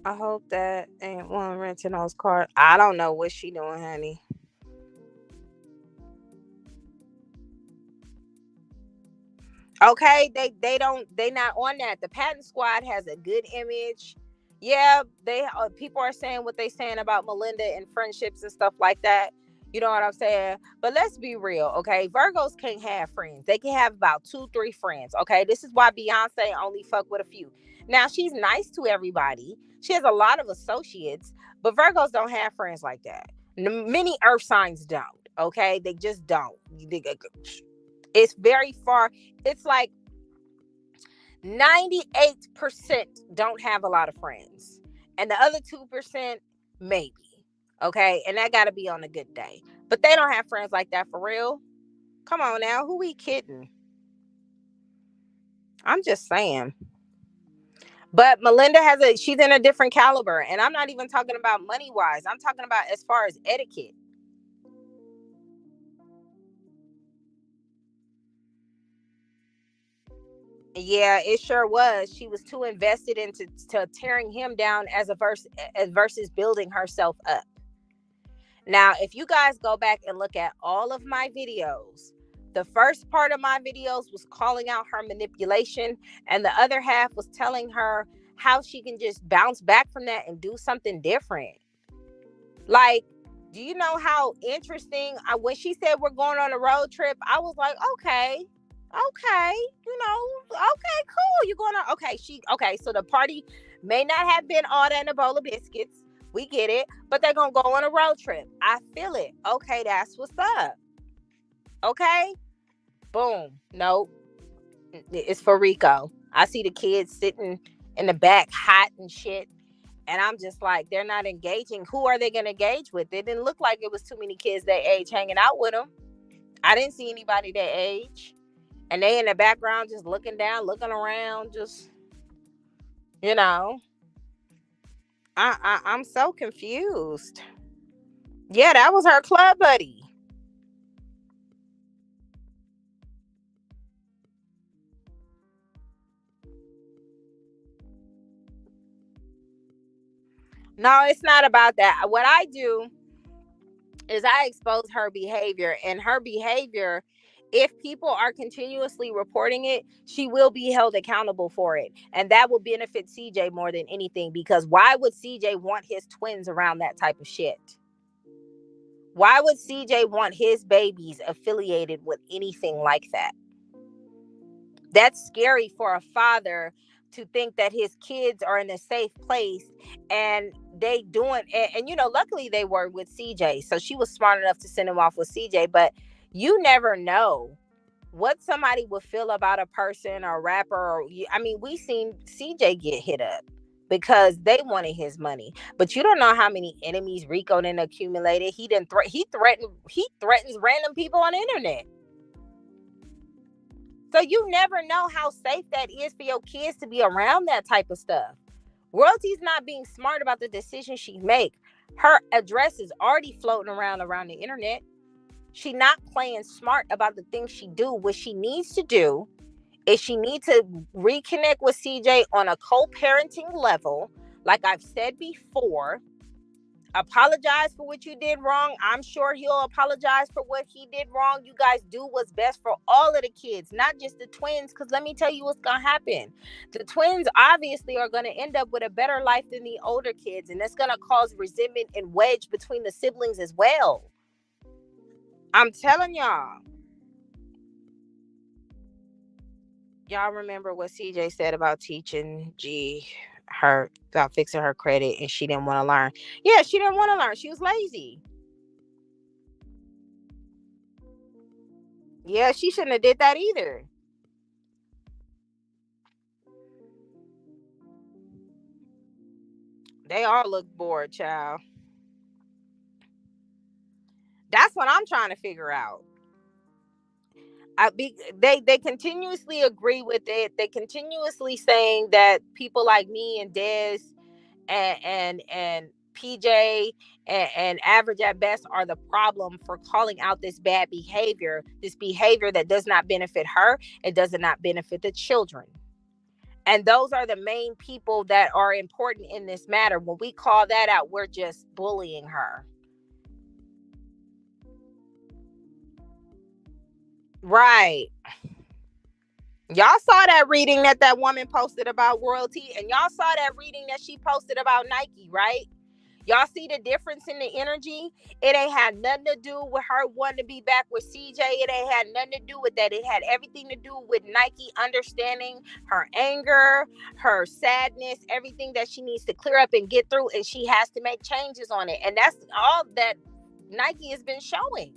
I hope that ain't one renting those cars. I don't know what she doing, honey. Okay, they not on that. The Patton squad has a good image. Yeah, they people are saying what they saying about Melinda and friendships and stuff like that. You know what I'm saying? But let's be real, okay? Virgos can't have friends. They can have about 2, 3 friends, okay? This is why Beyonce only fuck with a few. Now she's nice to everybody. She has a lot of associates, but Virgos don't have friends like that. Many Earth signs don't. Okay, they just don't. It's very far. It's like 98% don't have a lot of friends, and the other 2% maybe. Okay, and that got to be on a good day. But they don't have friends like that for real. Come on now, who we kidding? I'm just saying. But Melinda she's in a different caliber, and I'm not even talking about money wise. I'm talking about as far as etiquette. Yeah, it sure was. She was too invested into tearing him down as versus building herself up. Now, if you guys go back and look at all of my videos, the first part of my videos was calling out her manipulation, and the other half was telling her how she can just bounce back from that and do something different. Like, do you know how interesting? When she said we're going on a road trip, I was like, okay, okay, cool. You're going to okay. So the party may not have been all that in a bowl of biscuits. We get it, but they're gonna go on a road trip. I feel it. Okay, that's what's up. Okay, boom. Nope, it's for Rico. I see the kids sitting in the back, hot and shit. And I'm just like, they're not engaging. Who are they going to engage with? It didn't look like it was too many kids their age hanging out with them. I didn't see anybody their age. And they in the background just looking down, looking around, just, you know. I'm so confused. Yeah, that was her club buddy. No, it's not about that. What I do is I expose her behavior, and her behavior, if people are continuously reporting it, she will be held accountable for it, and that will benefit CJ more than anything, because why would CJ want his twins around that type of shit? Why would CJ want his babies affiliated with anything like that? That's scary for a father, to think that his kids are in a safe place, and they doing, and luckily they were with CJ, so she was smart enough to send him off with CJ. But you never know what somebody would feel about a person or a rapper, or I mean, we seen CJ get hit up because they wanted his money, but you don't know how many enemies Rico then accumulated. He threatens random people on the internet. So you never know how safe that is for your kids to be around that type of stuff. Royalty's not being smart about the decisions she make. Her address is already floating around the internet. She not playing smart about the things she do. What she needs to do is she needs to reconnect with CJ on a co-parenting level. Like I've said before, apologize for what you did wrong. I'm sure he'll apologize for what he did wrong. You guys do what's best for all of the kids, not just the twins, because let me tell you what's gonna happen. The twins obviously are gonna end up with a better life than the older kids, and that's gonna cause resentment and wedge between the siblings as well. I'm telling y'all remember what CJ said about teaching G her about fixing her credit, and she didn't want to learn. Yeah, she didn't want to learn. She was lazy. Yeah, she shouldn't have did that either. They all look bored, child. That's what I'm trying to figure out. They continuously agree with it. They continuously saying that people like me and Des and PJ and Average at Best are the problem for calling out this behavior that does not benefit her. It does not benefit the children. And those are the main people that are important in this matter. When we call that out, we're just bullying her. Right. Y'all saw that reading that woman posted about royalty, and y'all saw that reading that she posted about Nike, right? Y'all see the difference in the energy? It ain't had nothing to do with her wanting to be back with CJ. It ain't had nothing to do with that. It had everything to do with Nike understanding her anger, her sadness, everything that she needs to clear up and get through, and she has to make changes on it. And that's all that Nike has been showing.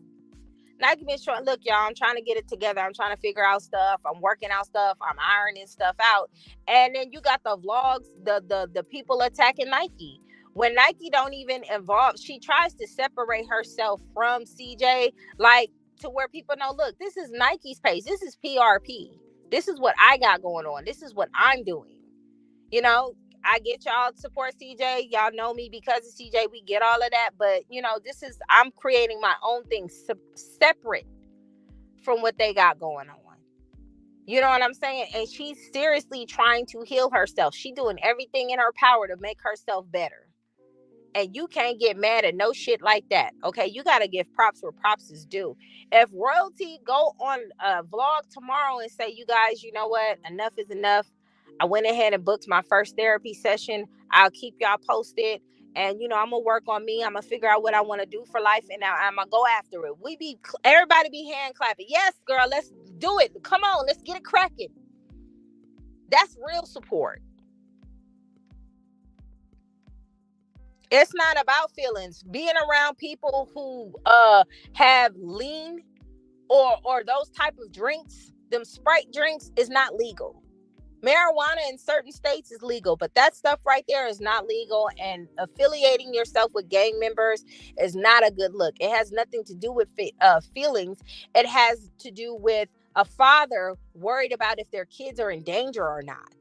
Nike been showing, look, y'all, I'm trying to get it together. I'm trying to figure out stuff. I'm working out stuff. I'm ironing stuff out. And then you got the vlogs, the people attacking Nike. When Nike don't even involve, she tries to separate herself from CJ, like to where people know, look, this is Nike's page. This is PRP. This is what I got going on. This is what I'm doing. You know, I get y'all support CJ. Y'all know me because of CJ. We get all of that. But, you know, I'm creating my own thing separate from what they got going on. You know what I'm saying? And she's seriously trying to heal herself. She's doing everything in her power to make herself better. And you can't get mad at no shit like that. Okay, you got to give props where props is due. If royalty go on a vlog tomorrow and say, you guys, you know what? Enough is enough. I went ahead and booked my first therapy session. I'll keep y'all posted. And, you know, I'm going to work on me. I'm going to figure out what I want to do for life. And I'm going to go after it. Everybody be hand clapping. Yes, girl, let's do it. Come on, let's get it cracking. That's real support. It's not about feelings. Being around people who have lean or those type of drinks, them Sprite drinks, is not legal. Marijuana in certain states is legal, but that stuff right there is not legal. And affiliating yourself with gang members is not a good look. It has nothing to do with feelings. It has to do with a father worried about if their kids are in danger or not,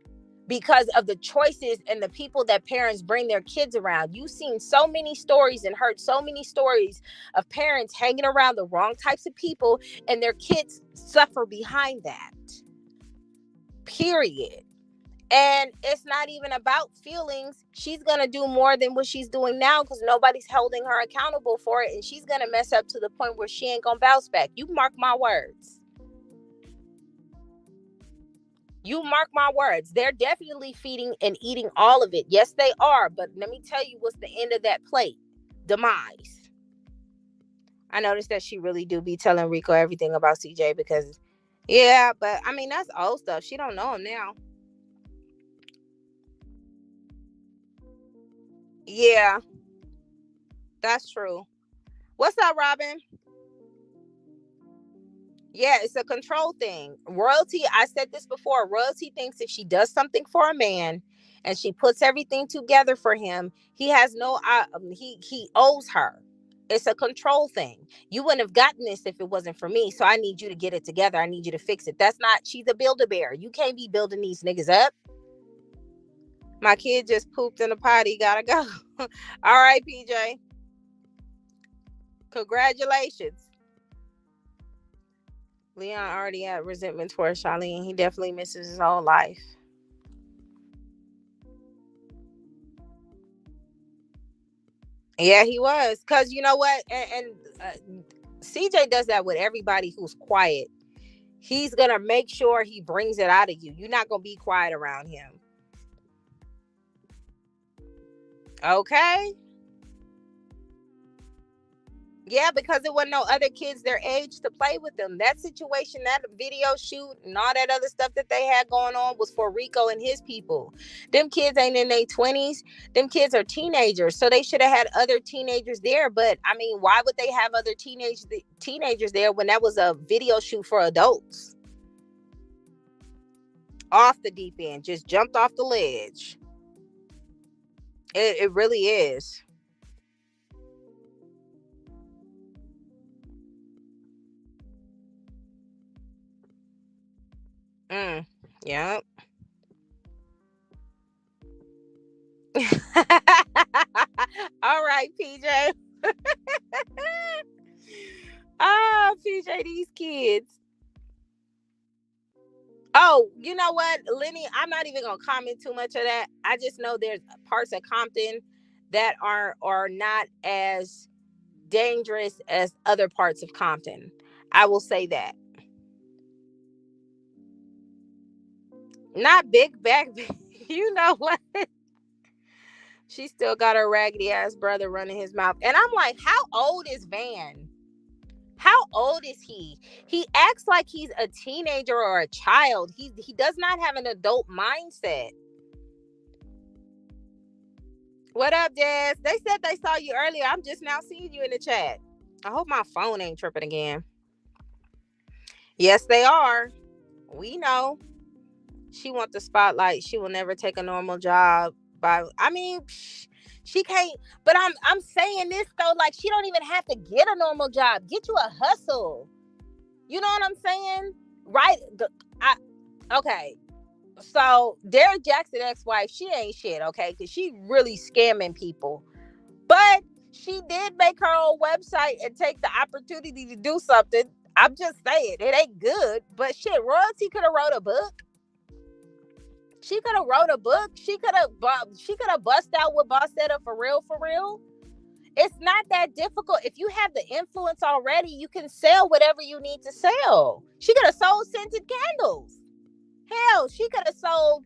because of the choices and the people that parents bring their kids around. You've seen so many stories and heard so many stories of parents hanging around the wrong types of people, and their kids suffer behind that. Period. And it's not even about feelings. She's going to do more than what she's doing now because nobody's holding her accountable for it. And she's going to mess up to the point where she ain't going to bounce back. You mark my words. You mark my words. They're definitely feeding and eating all of it. Yes, they are. But let me tell you what's the end of that plate. Demise. I noticed that she really do be telling Rico everything about CJ because, yeah, but I mean, that's old stuff. She don't know him now. Yeah, that's true. What's up, Robin? Yeah, it's a control thing. Royalty, I said this before, royalty thinks if she does something for a man and she puts everything together for him, he has no he owes her. It's a control thing. You wouldn't have gotten this if it wasn't for me. So I need you to get it together. I need you to fix it. That's not, she's a Build-A-Bear. You can't be building these niggas up. My kid just pooped in the potty. Gotta go. All right, PJ. Congratulations. Leon already had resentment towards Charlene. He definitely misses his whole life. Yeah, he was. Because you know what? CJ does that with everybody who's quiet. He's going to make sure he brings it out of you. You're not going to be quiet around him. Okay? Yeah, because there wasn't no other kids their age to play with them. That situation, that video shoot, and all that other stuff that they had going on was for Rico and his people. Them kids ain't in their 20s. Them kids are teenagers, so they should have had other teenagers there. But I mean, why would they have other teenagers there when that was a video shoot for adults? Off the deep end, just jumped off the ledge. It really is. Yeah. All right, PJ. PJ, these kids. Oh, you know what, Lenny? I'm not even gonna comment too much of that. I just know there's parts of Compton that are not as dangerous as other parts of Compton. I will say that. Not big back. You know what? She still got her raggedy ass brother running his mouth. And I'm like, how old is Van? How old is he? He acts like he's a teenager or a child. He does not have an adult mindset. What up, Des? They said they saw you earlier. I'm just now seeing you in the chat. I hope my phone ain't tripping again. Yes, they are. We know. She wants the spotlight. She will never take a normal job. I mean, she can't. But I'm saying this though, like she don't even have to get a normal job. Get you a hustle. You know what I'm saying? Right? Okay. So Derek Jackson ex-wife, she ain't shit, okay? Because she really scamming people. But she did make her own website and take the opportunity to do something. I'm just saying, it ain't good. But shit, Royalty could have wrote a book. She could have wrote a book. She could have bust out with Bossetta for real, for real. It's not that difficult. If you have the influence already, you can sell whatever you need to sell. She could have sold scented candles. Hell, she could have sold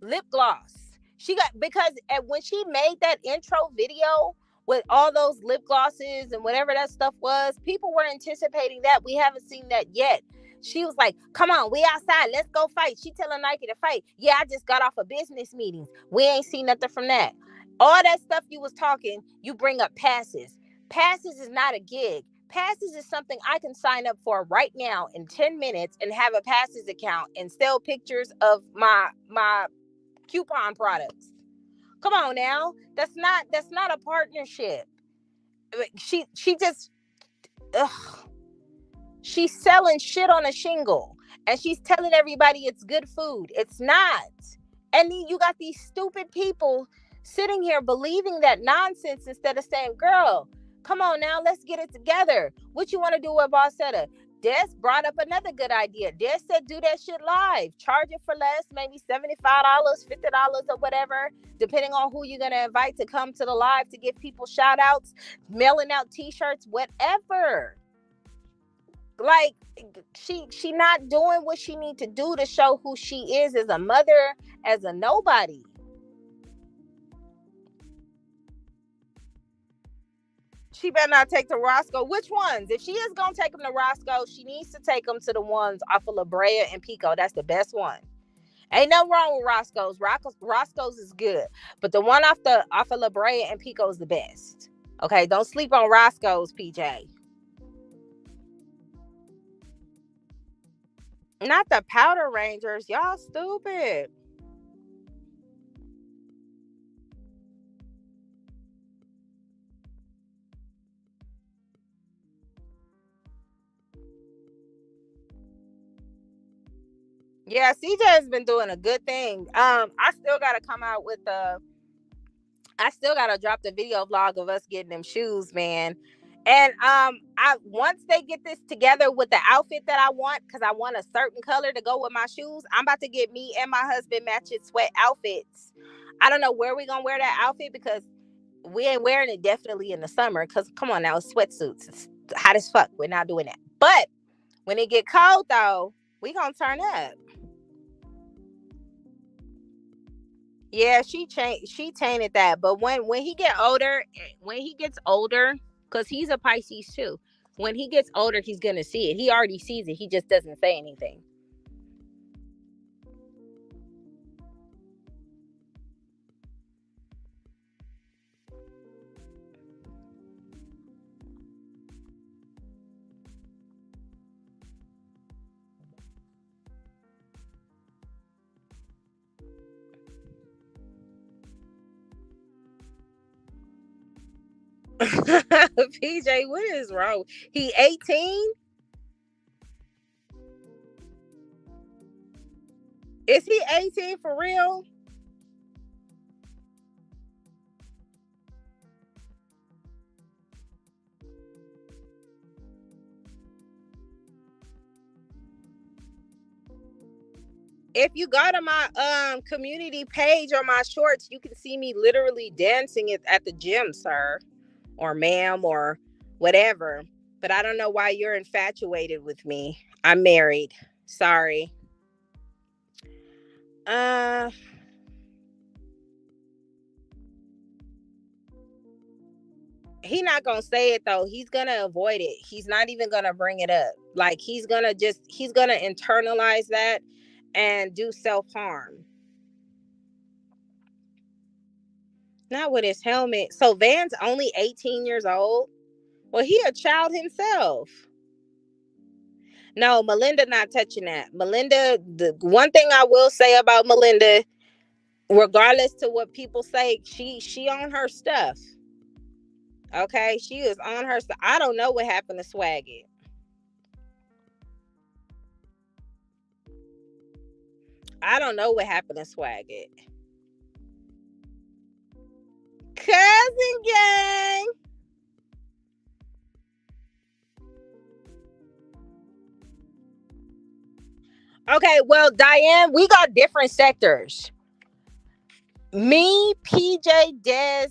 lip gloss. Because when she made that intro video with all those lip glosses and whatever that stuff was, people were anticipating that. We haven't seen that yet. She was like, come on, we outside, let's go fight. She telling Nike to fight. Yeah, I just got off a business meeting. We ain't seen nothing from that. All that stuff you was talking, you bring up passes. Passes is not a gig. Passes is something I can sign up for right now in 10 minutes and have a Passes account and sell pictures of my coupon products. Come on now. That's not a partnership. She just ugh. She's selling shit on a shingle and she's telling everybody it's good food. It's not. And then you got these stupid people sitting here believing that nonsense instead of saying, girl, come on now, let's get it together. What you want to do with Bossetta? Des brought up another good idea. Des said do that shit live. Charge it for less, maybe $75, $50 or whatever, depending on who you're going to invite to come to the live to give people shout outs, mailing out t-shirts, whatever. Like she not doing what she need to do to show who she is as a mother, as a nobody. She better not take the Roscoe. Which ones? If she is gonna take them to Roscoe, she needs to take them to the ones off of La Brea and Pico. That's the best one. Ain't nothing wrong with Roscoe's. Roscoe's is good, but the one off of La Brea and Pico is the best. Okay, don't sleep on Roscoe's, PJ. Not the Powder Rangers. Y'all stupid. Yeah, CJ has been doing a good thing. I still gotta come out with I still gotta drop the video vlog of us getting them shoes, man. And I once they get this together with the outfit that I want, because I want a certain color to go with my shoes, I'm about to get me and my husband matching sweat outfits. I don't know where we're gonna wear that outfit because we ain't wearing it definitely in the summer. Cause come on now, it's sweatsuits. It's hot as fuck. We're not doing that. But when it get cold though, we gonna turn up. Yeah, she tainted that. But when he get older, when he gets older, because he's a Pisces too. When he gets older, he's gonna see it. He already sees it. He just doesn't say anything. PJ, what is wrong? He 18? Is he 18 for real? If you go to my community page or my shorts, you can see me literally dancing at the gym, sir, or ma'am, or whatever. But I don't know why you're infatuated with me. I'm married. Sorry. Uh, he not gonna say it though. He's gonna avoid it. He's not even gonna bring it up. Like he's gonna internalize that and do self-harm. Not with his helmet. So Van's only 18 years old. Well, he a child himself. No, Melinda not touching that. Melinda, the one thing I will say about Melinda, regardless to what people say, she on her stuff. Okay, she is on her stuff. I don't know what happened to Swaggy. I don't know what happened to Swaggy. Cousin gang. Okay, well, Diane, we got different sectors. Me, PJ, Des,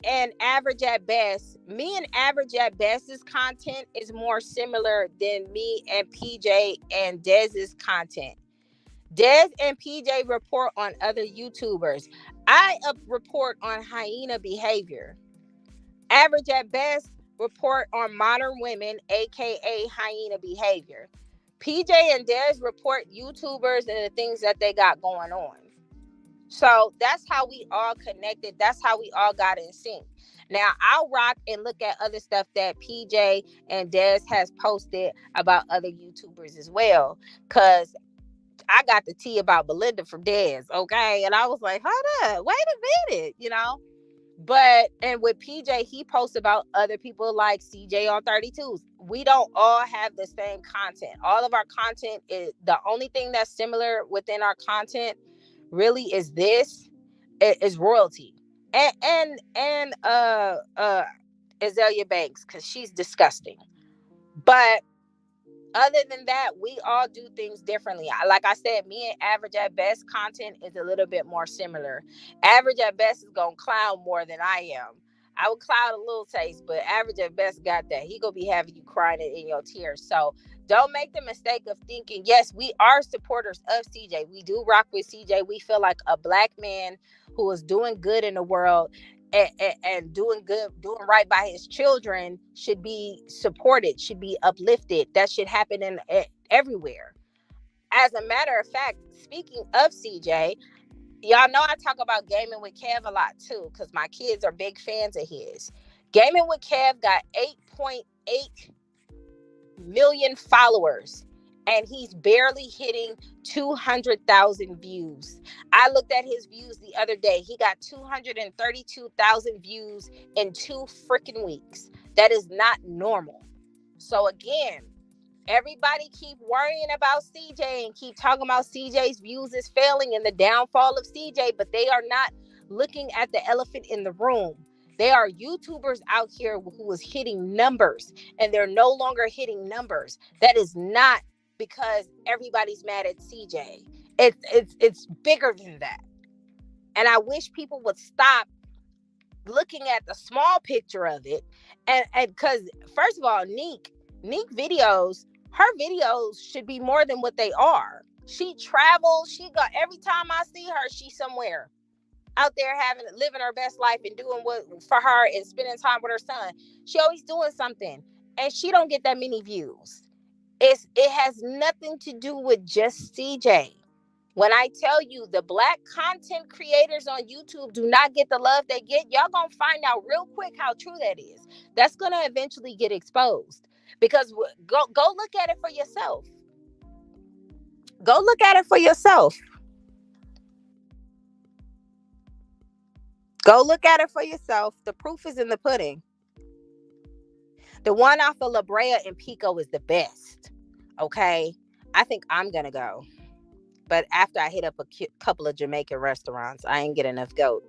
and Average at Best. Me and Average at Best's content is more similar than me and PJ and Dez's content. Des and PJ report on other YouTubers. I report on hyena behavior. Average at Best report on modern women, aka hyena behavior. PJ and Des report YouTubers and the things that they got going on. So that's how we all connected. That's how we all got in sync. Now I'll rock and look at other stuff that PJ and Des has posted about other YouTubers as well. Cause I got the tea about Belinda from Des, okay? And I was like, hold up, wait a minute, you know? But and with PJ, he posts about other people like CJ on 32s. We don't all have the same content. All of our content is the only thing that's similar within our content really is this is royalty. And Azalea Banks, because she's disgusting. But other than that, we all do things differently. Like I said, me and Average at Best content is a little bit more similar. Average at Best is gonna clown more than I am. I would clown a little taste, but Average at Best got that. He gonna be having you crying it in your tears. So don't make the mistake of thinking, yes, we are supporters of CJ. We do rock with CJ. We feel like a black man who is doing good in the world and doing good, doing right by his children should be supported, should be uplifted. That should happen in everywhere. As a matter of fact, speaking of CJ, y'all know I talk about Gaming with Kev a lot too, because my kids are big fans of his. Gaming with Kev got 8.8 million followers and he's barely hitting 200,000 views. I looked at his views the other day. He got 232,000 views in 2 freaking weeks. That is not normal. So again, everybody keep worrying about CJ and keep talking about CJ's views is failing and the downfall of CJ, but they are not looking at the elephant in the room. There are YouTubers out here who is hitting numbers and they're no longer hitting numbers. That is not because everybody's mad at CJ. It's bigger than that. And I wish people would stop looking at the small picture of it. And because first of all, Neek videos, her videos should be more than what they are. She travels, she got every time I see her, she's somewhere out there living her best life and doing what for her and spending time with her son. She always doing something and she don't get that many views. It has nothing to do with just CJ. When I tell you the black content creators on YouTube do not get the love they get, y'all gonna find out real quick how true that is. That's gonna eventually get exposed because go look at it for yourself. Go look at it for yourself. Go look at it for yourself. The proof is in the pudding. The one off of La Brea and Pico is the best. Okay. I think I'm going to go. But after I hit up a couple of Jamaican restaurants, I ain't get enough goat.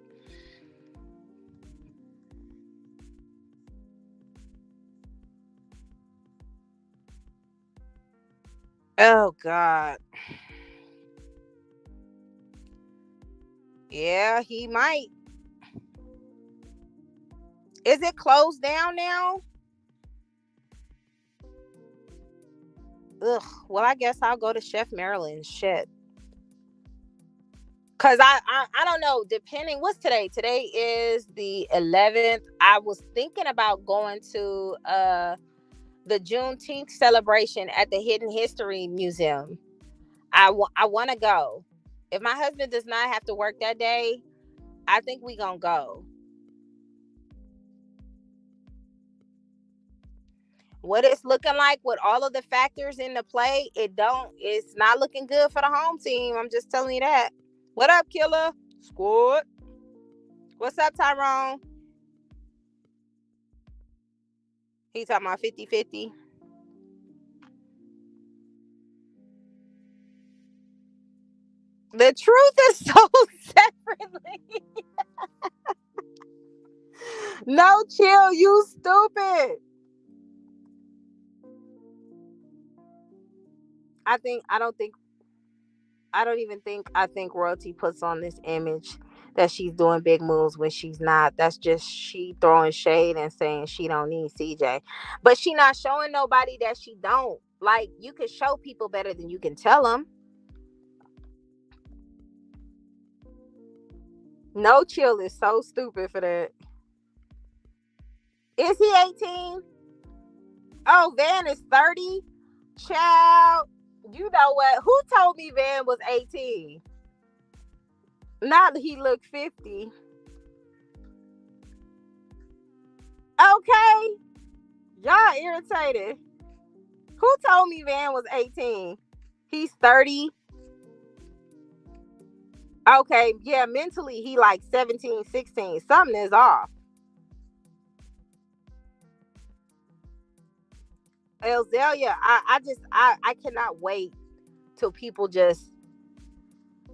Oh, God. Yeah, he might. Is it closed down now? Ugh. Well, I guess I'll go to Chef Maryland's. Shit. Cause I don't know. Depending, what's today? Today is the 11th. I was thinking about going to the Juneteenth celebration at the Hidden History Museum. I want to go. If my husband does not have to work that day, I think we gonna go. What it's looking like with all of the factors in the play, it's not looking good for the home team. I'm just telling you that. What up, Killer? Squad. What's up, Tyrone? He talking about 50-50. The truth is so separately. No, chill, you stupid. I don't even think I think royalty puts on this image that she's doing big moves when she's not. That's just she throwing shade and saying she don't need CJ. But she not showing nobody that she don't. Like, you can show people better than you can tell them. No, chill is so stupid for that. Is he 18? Oh, Van is 30. Child, you know what? Who told me Van was 18? Not he looked 50. Okay. Y'all irritated. Who told me Van was 18? He's 30. Okay, yeah, mentally he like 17, 16. Something is off. Elzelia, I cannot wait till people just,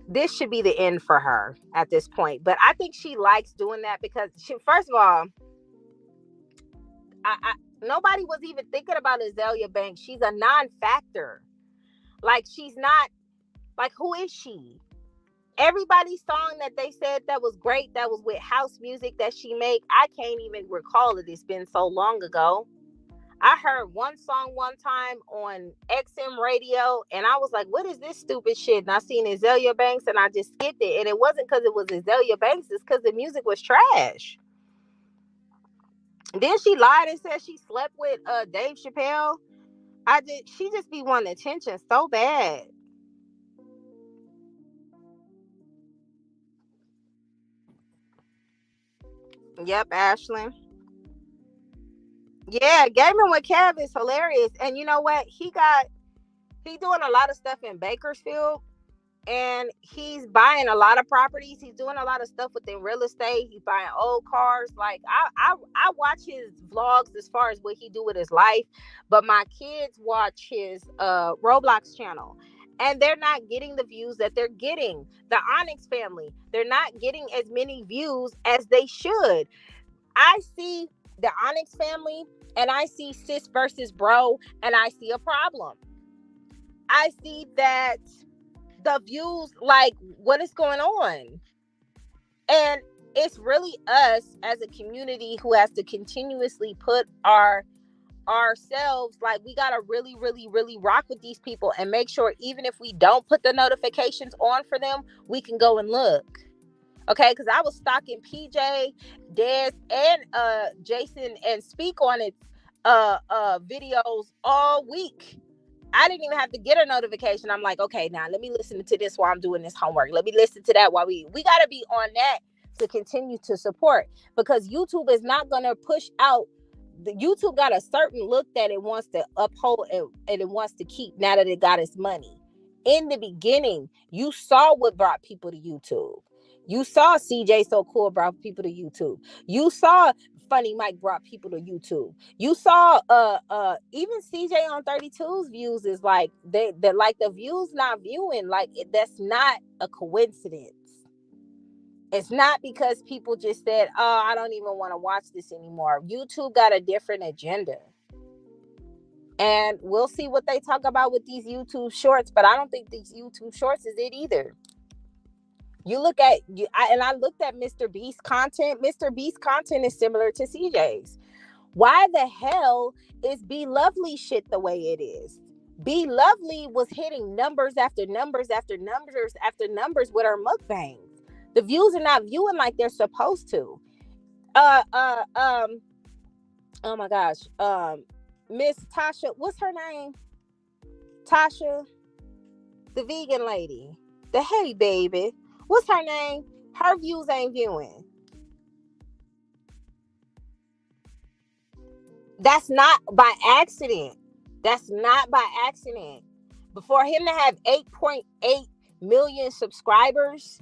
this should be the end for her at this point. But I think she likes doing that because she, first of all, nobody was even thinking about Azealia Banks. She's a non-factor. Like, she's not, like, who is she? Everybody's song that they said that was great, that was with house music that she made, I can't even recall it. It's been so long ago. I heard one song one time on XM radio, and I was like, what is this stupid shit? And I seen Azealia Banks, and I just skipped it. And it wasn't because it was Azealia Banks, it's because the music was trash. And then she lied and said she slept with Dave Chappelle. She just be wanting attention so bad. Yep, Ashlyn. Yeah, gaming with Kev is hilarious. And you know what? He doing a lot of stuff in Bakersfield, and he's buying a lot of properties. He's doing a lot of stuff within real estate. He's buying old cars. Like, I watch his vlogs as far as what he do with his life, but my kids watch his Roblox channel. And they're not getting the views that they're getting. The Onyx family, they're not getting as many views as they should. I see the Onyx family and I see sis versus bro, and I see a problem. I see that the views, like, what is going on? And it's really us as a community who has to continuously put ourselves, like, we gotta really, really, really rock with these people and make sure even if we don't put the notifications on for them, we can go and look. Okay, because I was stalking PJ, Des, and Jason and Speak on its videos all week. I didn't even have to get a notification. I'm like, okay, now let me listen to this while I'm doing this homework. Let me listen to that while we got to be on that to continue to support, because YouTube is not going to push out. The YouTube got a certain look that it wants to uphold and it wants to keep now that it got its money. In the beginning, you saw what brought people to YouTube. You saw CJ So Cool brought people to YouTube. You saw Funny Mike brought people to YouTube. You saw even CJ on 32's views is like they like the views not viewing, like that's not a coincidence. It's not because people just said, oh, I don't even want to watch this anymore. YouTube got a different agenda. And we'll see what they talk about with these YouTube shorts, but I don't think these YouTube shorts is it either. You look at I looked at Mr. Beast content. Mr. Beast content is similar to CJ's. Why the hell is Be Lovely shit the way it is? Be Lovely was hitting numbers after numbers after numbers after numbers with her mukbangs. The views are not viewing like they're supposed to. Uh, uh, um, oh my gosh, Miss Tasha, what's her name? Tasha, the vegan lady, the Hey Baby, what's her name? Her views ain't viewing. That's not by accident. That's not by accident. Before him to have 8.8 million subscribers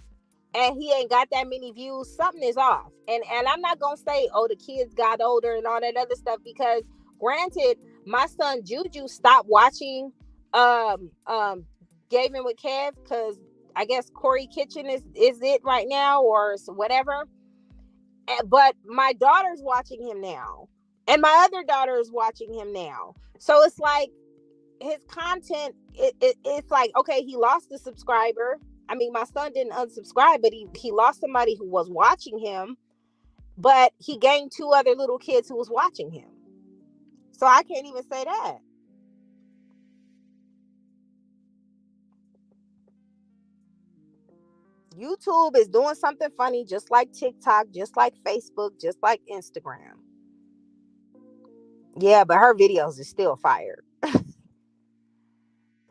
and he ain't got that many views, something is off. And I'm not gonna say, oh, the kids got older and all that other stuff, because granted, my son Juju stopped watching Gaming with Kev because I guess Corey Kitchen is it right now or whatever. But my daughter's watching him now, and my other daughter is watching him now. So it's like his content. It's like, okay, he lost a subscriber. I mean, my son didn't unsubscribe, but he lost somebody who was watching him, but he gained 2 other little kids who was watching him. So I can't even say that. YouTube is doing something funny, just like TikTok, just like Facebook, just like Instagram. Yeah, but her videos are still fire.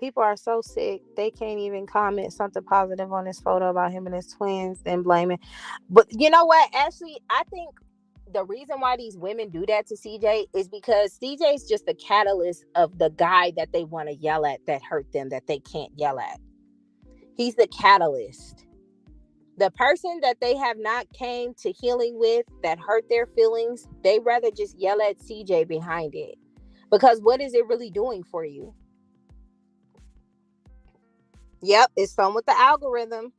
People are so sick, they can't even comment something positive on this photo about him and his twins, then blaming. But you know what? Actually, I think the reason why these women do that to CJ is because CJ's just the catalyst of the guy that they want to yell at that hurt them, that they can't yell at. He's the catalyst. The person that they have not came to healing with, that hurt their feelings, they rather just yell at CJ behind it. Because what is it really doing for you? Yep, it's some with the algorithm.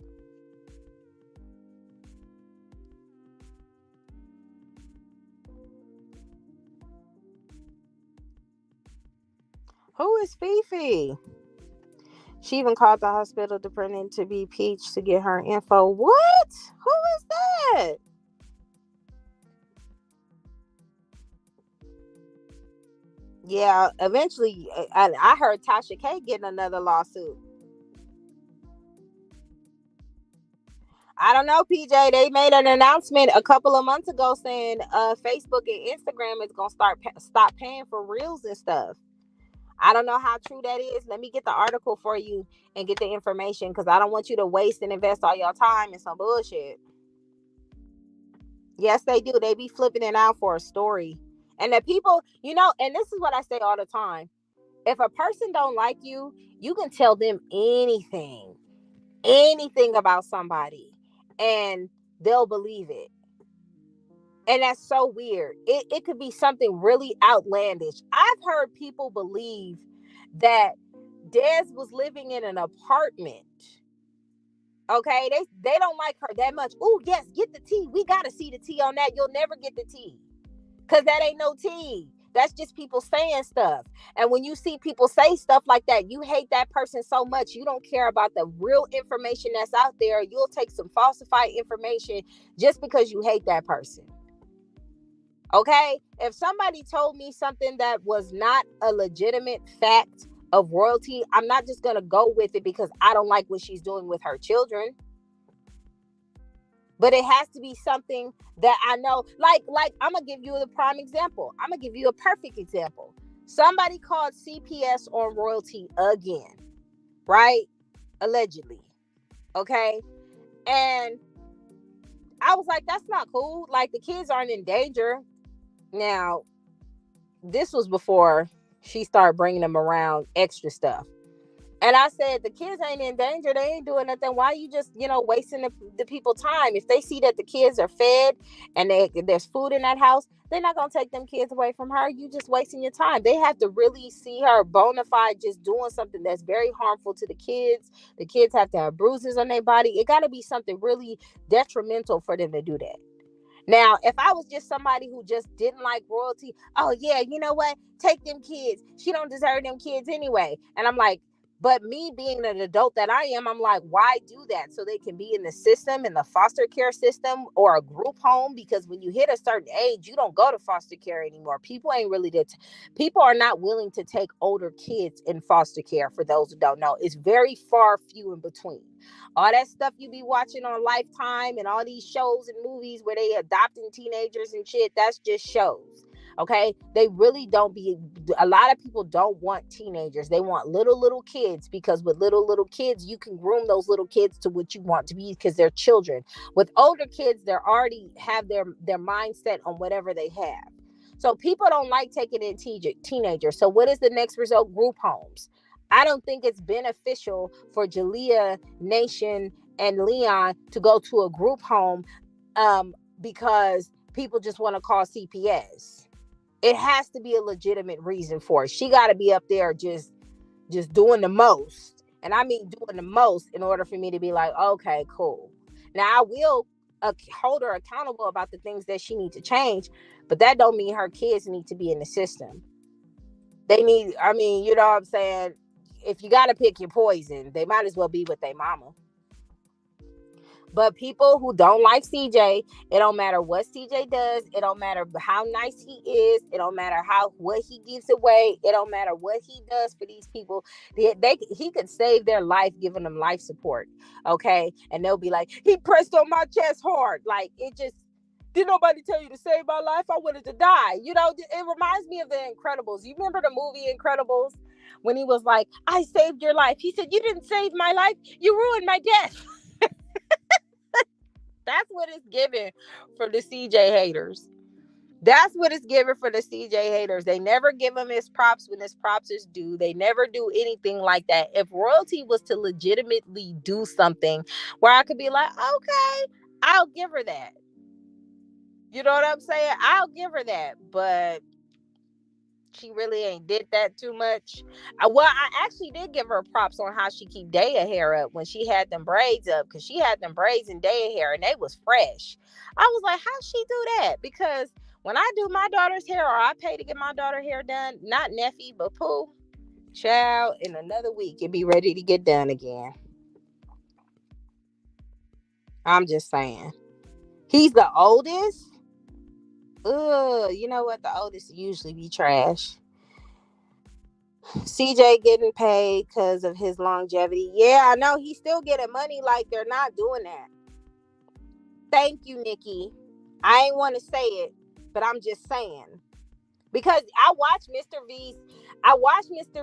Who is Fifi? She even called the hospital to pretend to be Peach to get her info. What? Who is that? Yeah, eventually, I heard Tasha K getting another lawsuit. I don't know, PJ. They made an announcement a couple of months ago saying Facebook and Instagram is gonna stop paying for reels and stuff. I don't know how true that is. Let me get the article for you and get the information, because I don't want you to waste and invest all your time in some bullshit. Yes, they do. They be flipping it out for a story. And the people, and this is what I say all the time. If a person don't like you, you can tell them anything about somebody, and they'll believe it. And that's so weird. It could be something really outlandish. I've heard people believe that Des was living in an apartment. Okay, they don't like her that much. Oh yes, get the tea. We gotta see the tea on that. You'll never get the tea, because that ain't no tea. That's just people saying stuff. And when you see people say stuff like that, you hate that person so much, you don't care about the real information that's out there. You'll take some falsified information just because you hate that person. Okay? If somebody told me something that was not a legitimate fact of royalty, I'm not just going to go with it because I don't like what she's doing with her children. But it has to be something that I know. Like I'm going to give you the prime example. I'm going to give you a perfect example. Somebody called CPS on royalty again, right? Allegedly. Okay? And I was like, that's not cool. Like, the kids aren't in danger. Now, this was before she started bringing them around extra stuff. And I said, the kids ain't in danger. They ain't doing nothing. Why you just, wasting the people time? If they see that the kids are fed and there's food in that house, they're not going to take them kids away from her. You just wasting your time. They have to really see her bona fide just doing something that's very harmful to the kids. The kids have to have bruises on their body. It got to be something really detrimental for them to do that. Now, if I was just somebody who just didn't like royalty, oh yeah, you know what? Take them kids. She don't deserve them kids anyway. And I'm like, But me being an adult that I am, I'm like, why do that? So they can be in the system, in the foster care system or a group home. Because when you hit a certain age, you don't go to foster care anymore. People ain't really people are not willing to take older kids in foster care. For those who don't know, it's very far few in between. All that stuff you be watching on Lifetime and all these shows and movies where they adopting teenagers and shit, that's just shows. Okay, they really don't be, a lot of people don't want teenagers. They want little kids, because with little kids you can groom those little kids to what you want to be, because they're children. With older kids, they're already have their mindset on whatever they have. So people don't like taking in teenagers. So what is the next result? Group homes. I don't think it's beneficial for Jalea, Nation, and Leon to go to a group home because people just want to call CPS. It has to be a legitimate reason for it. She got to be up there just doing the most. And I mean doing the most in order for me to be like, okay, cool. Now, I will hold her accountable about the things that she needs to change, but that don't mean her kids need to be in the system. They need, I mean, you know what I'm saying? If you got to pick your poison, they might as well be with their mama. But people who don't like CJ, it don't matter what CJ does. It don't matter how nice he is. It don't matter what he gives away. It don't matter what he does for these people. He could save their life, giving them life support. Okay. And they'll be like, he pressed on my chest hard. Like, it just, did nobody tell you to save my life? I wanted to die. You know, it reminds me of The Incredibles. You remember the movie Incredibles? When he was like, I saved your life. He said, you didn't save my life. You ruined my death. That's what it's giving for the CJ haters. That's what it's giving for the CJ haters. They never give him his props when his props is due. They never do anything like that. If royalty was to legitimately do something where I could be like, okay, I'll give her that. You know what I'm saying? I'll give her that. But she really ain't did that too much. Well, I actually did give her props on how she keep Daya hair up when she had them braids up, because she had them braids in Daya hair and they was fresh. I was like, how she do that? Because when I do my daughter's hair, or I pay to get my daughter hair done, not Neffy, but Pooh, child, in another week it be ready to get done again. I'm just saying. He's the oldest. You know what? The oldest usually be trash. CJ getting paid because of his longevity. Yeah, I know he's still getting money. Like, they're not doing that. Thank you, Nikki. I ain't want to say it, but I'm just saying. Because I watched Mr.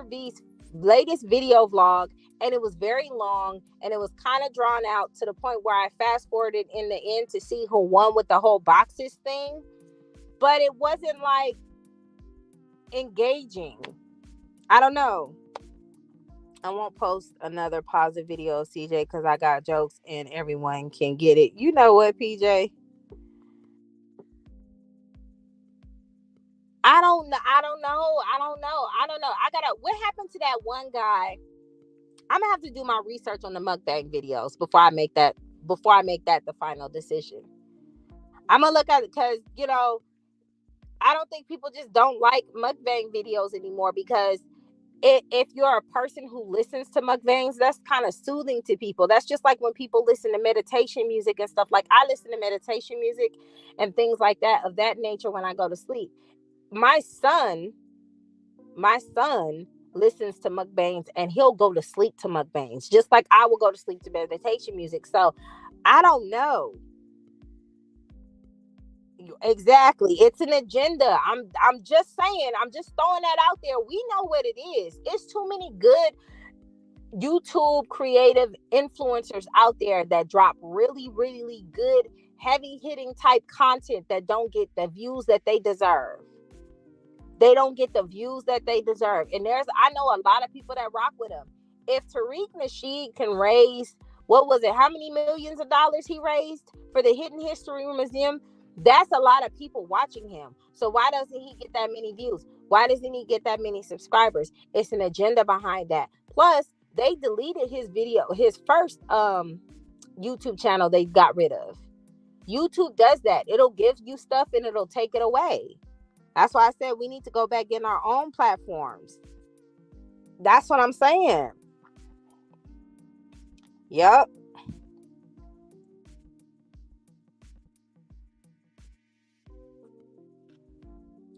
V's latest video vlog, and it was very long, and it was kind of drawn out to the point where I fast forwarded in the end to see who won with the whole boxes thing. But it wasn't like engaging. I don't know. I won't post another positive video of CJ because I got jokes and everyone can get it. You know what, PJ? I don't know. What happened to that one guy? I'm gonna have to do my research on the mukbang videos before I make that the final decision. I'm gonna look at it because, you know, I don't think people just don't like mukbang videos anymore, because if you're a person who listens to mukbangs, that's kind of soothing to people. That's just like when people listen to meditation music and stuff. Like, I listen to meditation music and things like that, of that nature, when I go to sleep. My son listens to mukbangs and he'll go to sleep to mukbangs, just like I will go to sleep to meditation music. So I don't know. Exactly. It's an agenda. I'm just saying, I'm just throwing that out there. We know what it is. It's too many good YouTube creative influencers out there that drop really, really good, heavy hitting type content that don't get the views that they deserve. They don't get the views that they deserve. And I know a lot of people that rock with him. If Tariq Nasheed can raise, what was it? How many millions of dollars he raised for the Hidden History Museum? That's a lot of people watching him. So why doesn't he get that many views? Why doesn't he get that many subscribers? It's an agenda behind that. Plus, they deleted his first YouTube channel they got rid of. YouTube does that. It'll give you stuff and it'll take it away. That's why I said we need to go back in our own platforms. That's what I'm saying. Yep.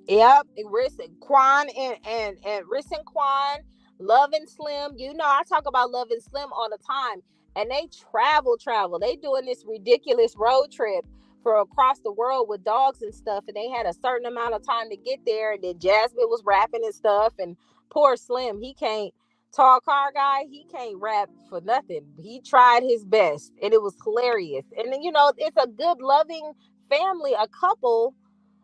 Yep, Riss and Quan and Riss and Quan, Love and Slim. You know, I talk about Love and Slim all the time, and they travel. They doing this ridiculous road trip for across the world with dogs and stuff, and they had a certain amount of time to get there. And then Jasmine was rapping and stuff, and poor Slim, he can't. Tall car guy, he can't rap for nothing. He tried his best, and it was hilarious. And then, you know, it's a good, loving family, a couple,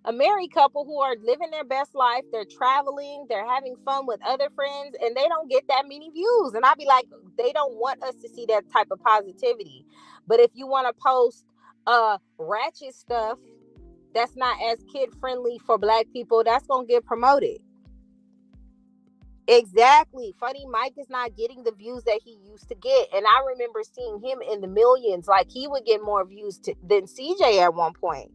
a married couple who are living their best life. They're traveling, they're having fun with other friends, and they don't get that many views. And I'd be like, they don't want us to see that type of positivity. But if you want to post ratchet stuff that's not as kid friendly for black people, that's gonna get promoted. Exactly. Funny Mike is not getting the views that he used to get. And I remember seeing him in the millions. Like he would get more views than CJ at one point.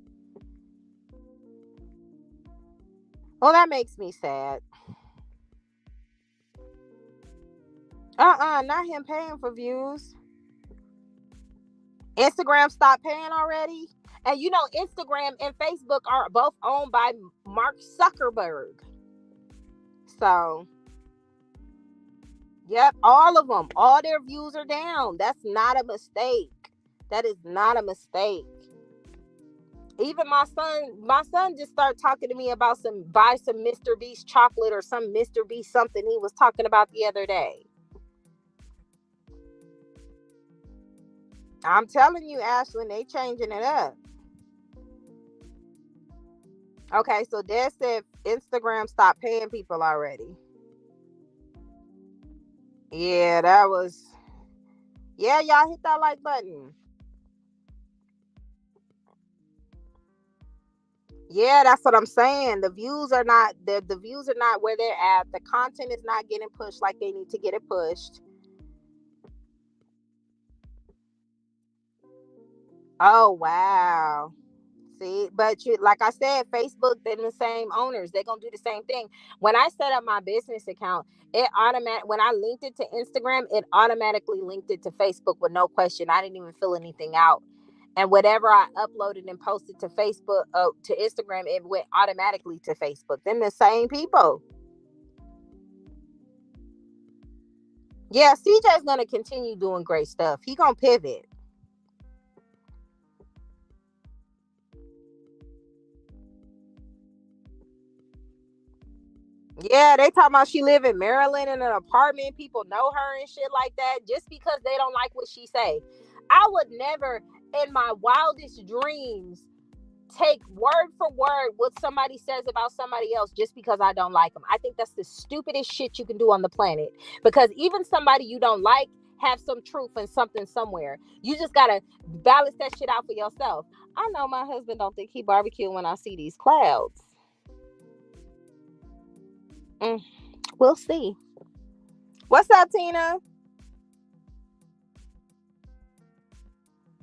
Oh, that makes me sad. Not him paying for views. Instagram stopped paying already. And you know, Instagram and Facebook are both owned by Mark Zuckerberg. So, yep, all of them, all their views are down. That's not a mistake. That is not a mistake. Even my son just started talking to me about buy some Mr. Beast chocolate or some Mr. Beast something he was talking about the other day. I'm telling you, Ashlyn, they changing it up. Okay, so Dad said Instagram stopped paying people already. Yeah, that was. Yeah, y'all hit that like button. Yeah, that's what I'm saying. The views are not where they're at. The content is not getting pushed like they need to get it pushed. Oh wow. See, but you, like I said, Facebook, they're the same owners. They're gonna do the same thing. When I set up my business account, it automatic when I linked it to Instagram, it automatically linked it to Facebook with no question. I didn't even fill anything out. And whatever I uploaded and posted to Facebook, to Instagram, it went automatically to Facebook. Then the same people. Yeah, CJ's gonna continue doing great stuff. He gonna pivot. Yeah, they talking about she live in Maryland in an apartment. People know her and shit like that just because they don't like what she say. I would never, in my wildest dreams, take word for word what somebody says about somebody else just because I don't like them. I think that's the stupidest shit you can do on the planet. Because even somebody you don't like have some truth and something somewhere. You just gotta balance that shit out for yourself. I know my husband don't think he barbecue when I see these clouds. Mm, we'll see. What's up, Tina?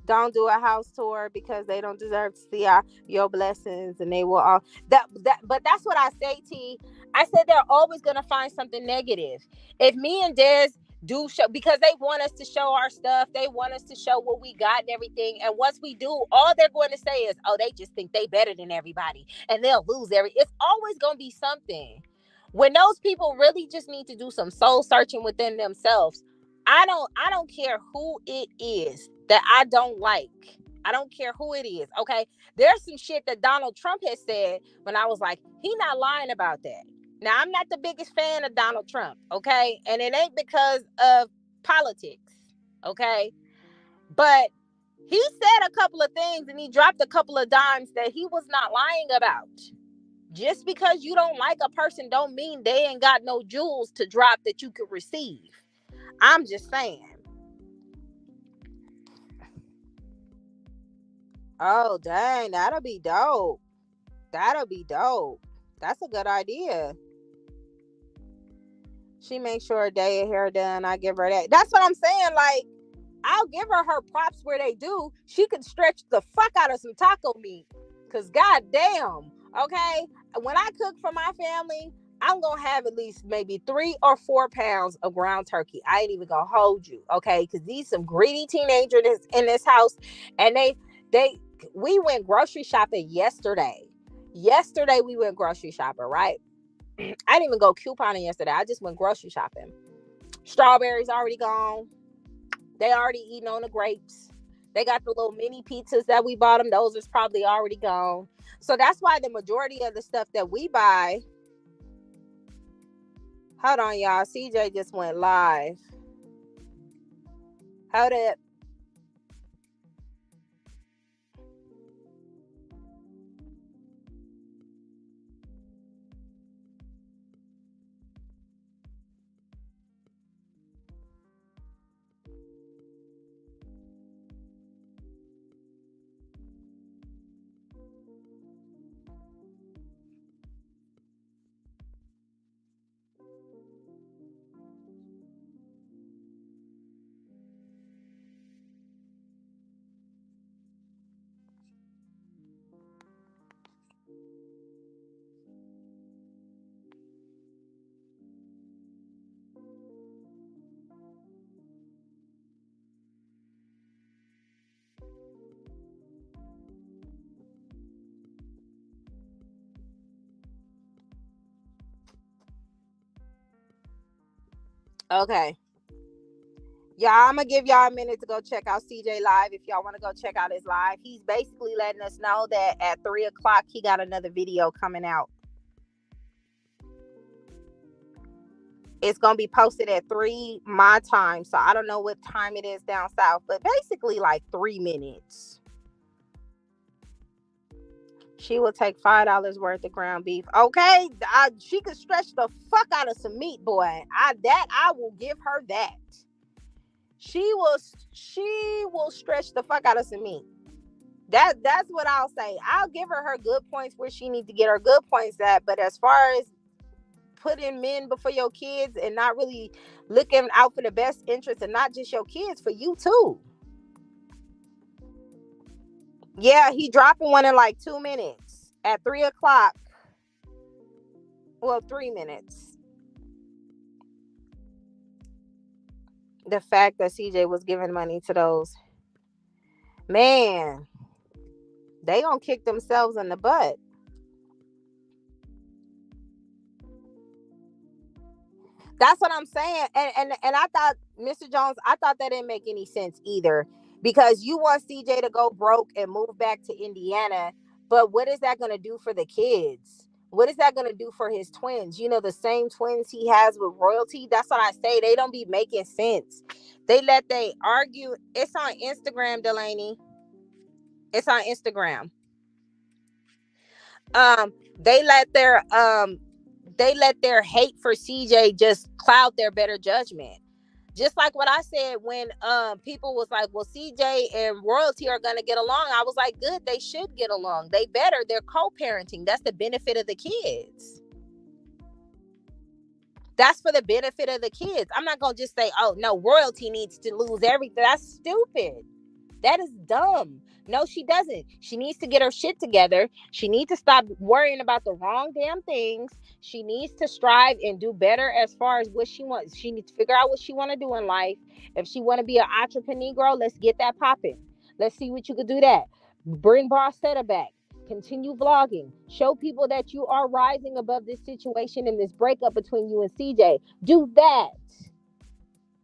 Don't do a house tour because they don't deserve to see your blessings, and they will all that. But that's what I say, T. I said they're always gonna find something negative. If me and Des do show, because they want us to show our stuff, they want us to show what we got and everything. And once we do, all they're going to say is, "Oh, they just think they better than everybody, and they'll lose every." It's always gonna be something. When those people really just need to do some soul searching within themselves. I don't care who it is that I don't like. I don't care who it is. Okay. There's some shit that Donald Trump has said when I was like, he not lying about that. Now I'm not the biggest fan of Donald Trump, okay? And it ain't because of politics, okay? But he said a couple of things and he dropped a couple of dimes that he was not lying about. Just because you don't like a person don't mean they ain't got no jewels to drop that you could receive. I'm just saying. Oh, dang, that'll be dope. That'll be dope. That's a good idea. She makes sure her day of hair done. I give her that. That's what I'm saying. Like, I'll give her props where they do. She could stretch the fuck out of some taco meat. Cause goddamn, okay. When I cook for my family, I'm gonna have at least maybe 3 or 4 pounds of ground turkey. I ain't even gonna hold you, okay? Because these some greedy teenagers in this house, and they we went grocery shopping yesterday. Yesterday we went grocery shopping, right? I didn't even go couponing yesterday. I just went grocery shopping. Strawberries already gone. They already eating on the grapes. They got the little mini pizzas that we bought them. Those is probably already gone. So that's why the majority of the stuff that we buy. Hold on, y'all. CJ just went live. Hold it. Okay. Y'all, I'm gonna give y'all a minute to go check out CJ live. If y'all want to go check out his live, he's basically letting us know that at 3 o'clock he got another video coming out. It's gonna be posted at 3 my time, so I don't know what time it is down south, but basically like 3 minutes. She will take $5 worth of ground beef. Okay, she could stretch the fuck out of some meat, boy. I will give her that. She will she will stretch the fuck out of some meat. That's what I'll say. I'll give her good points where she needs to get her good points at. But as far as putting men before your kids and not really looking out for the best interest and not just your kids, for you too. Yeah, he dropping one in like 2 minutes at 3 o'clock. Well, 3 minutes. The fact that CJ was giving money to those, man, they gonna kick themselves in the butt. That's what I'm saying. And I thought, Mr. Jones, I thought that didn't make any sense either. Because you want CJ to go broke and move back to Indiana, but what is that gonna do for the kids? What is that gonna do for his twins? You know, the same twins he has with royalty. That's what I say. They don't be making sense. They argue. It's on Instagram, Delaney. It's on Instagram. Um, they let their hate for CJ just cloud their better judgment. Just like what I said when people was like, well, CJ and royalty are gonna get along. I was like, good, they should get along. They better, they're co-parenting. That's the benefit of the kids. That's for the benefit of the kids. I'm not gonna just say, oh no, royalty needs to lose everything. That's stupid. That is dumb. No, she doesn't. She needs to get her shit together. She needs to stop worrying about the wrong damn things. She needs to strive and do better as far as what she wants. She needs to figure out what she want to do in life. If she want to be an entrepreneur, let's get that popping. Let's see what you could do that. Bring Barcetta back. Continue vlogging. Show people that you are rising above this situation and this breakup between you and CJ. Do that.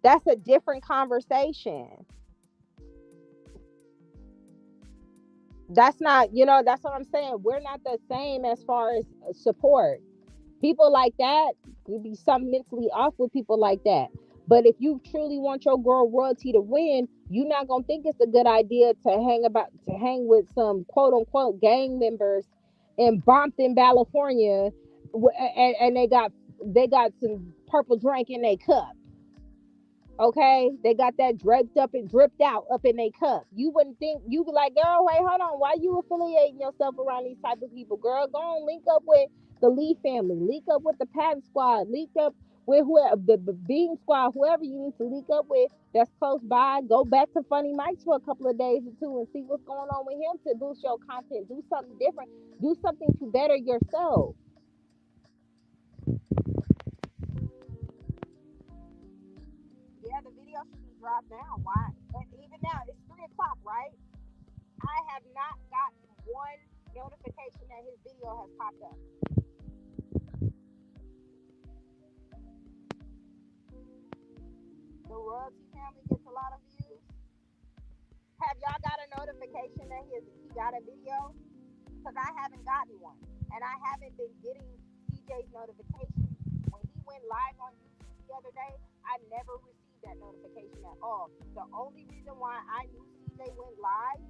That's a different conversation. That's not, that's what I'm saying. We're not the same as far as support. People like that, you be something mentally off with people like that. But if you truly want your girl royalty to win, you're not gonna think it's a good idea to hang with some quote unquote gang members in Brompton, California, and they got some purple drink in their cup. Okay, they got that draped up and dripped out up in their cup. You wouldn't think, you be like, girl, wait, hold on, why you affiliating yourself around these type of people? Girl, go on, link up with the Lee family, link up with the Patton squad, link up with whoever, the Bean squad, whoever you need to link up with that's close by. Go back to Funny Mike's for a couple of days or two and see what's going on with him to boost your content. Do something different. Do something to better yourself. drop now. Why? And even now, it's 3 o'clock, right? I have not gotten one notification that his video has popped up. The royalty family gets a lot of views. Have y'all got a notification that he got a video? Because I haven't gotten one, and I haven't been getting CJ's notifications. When he went live on YouTube the other day, I never received that notification at all. The only reason why I knew CJ went live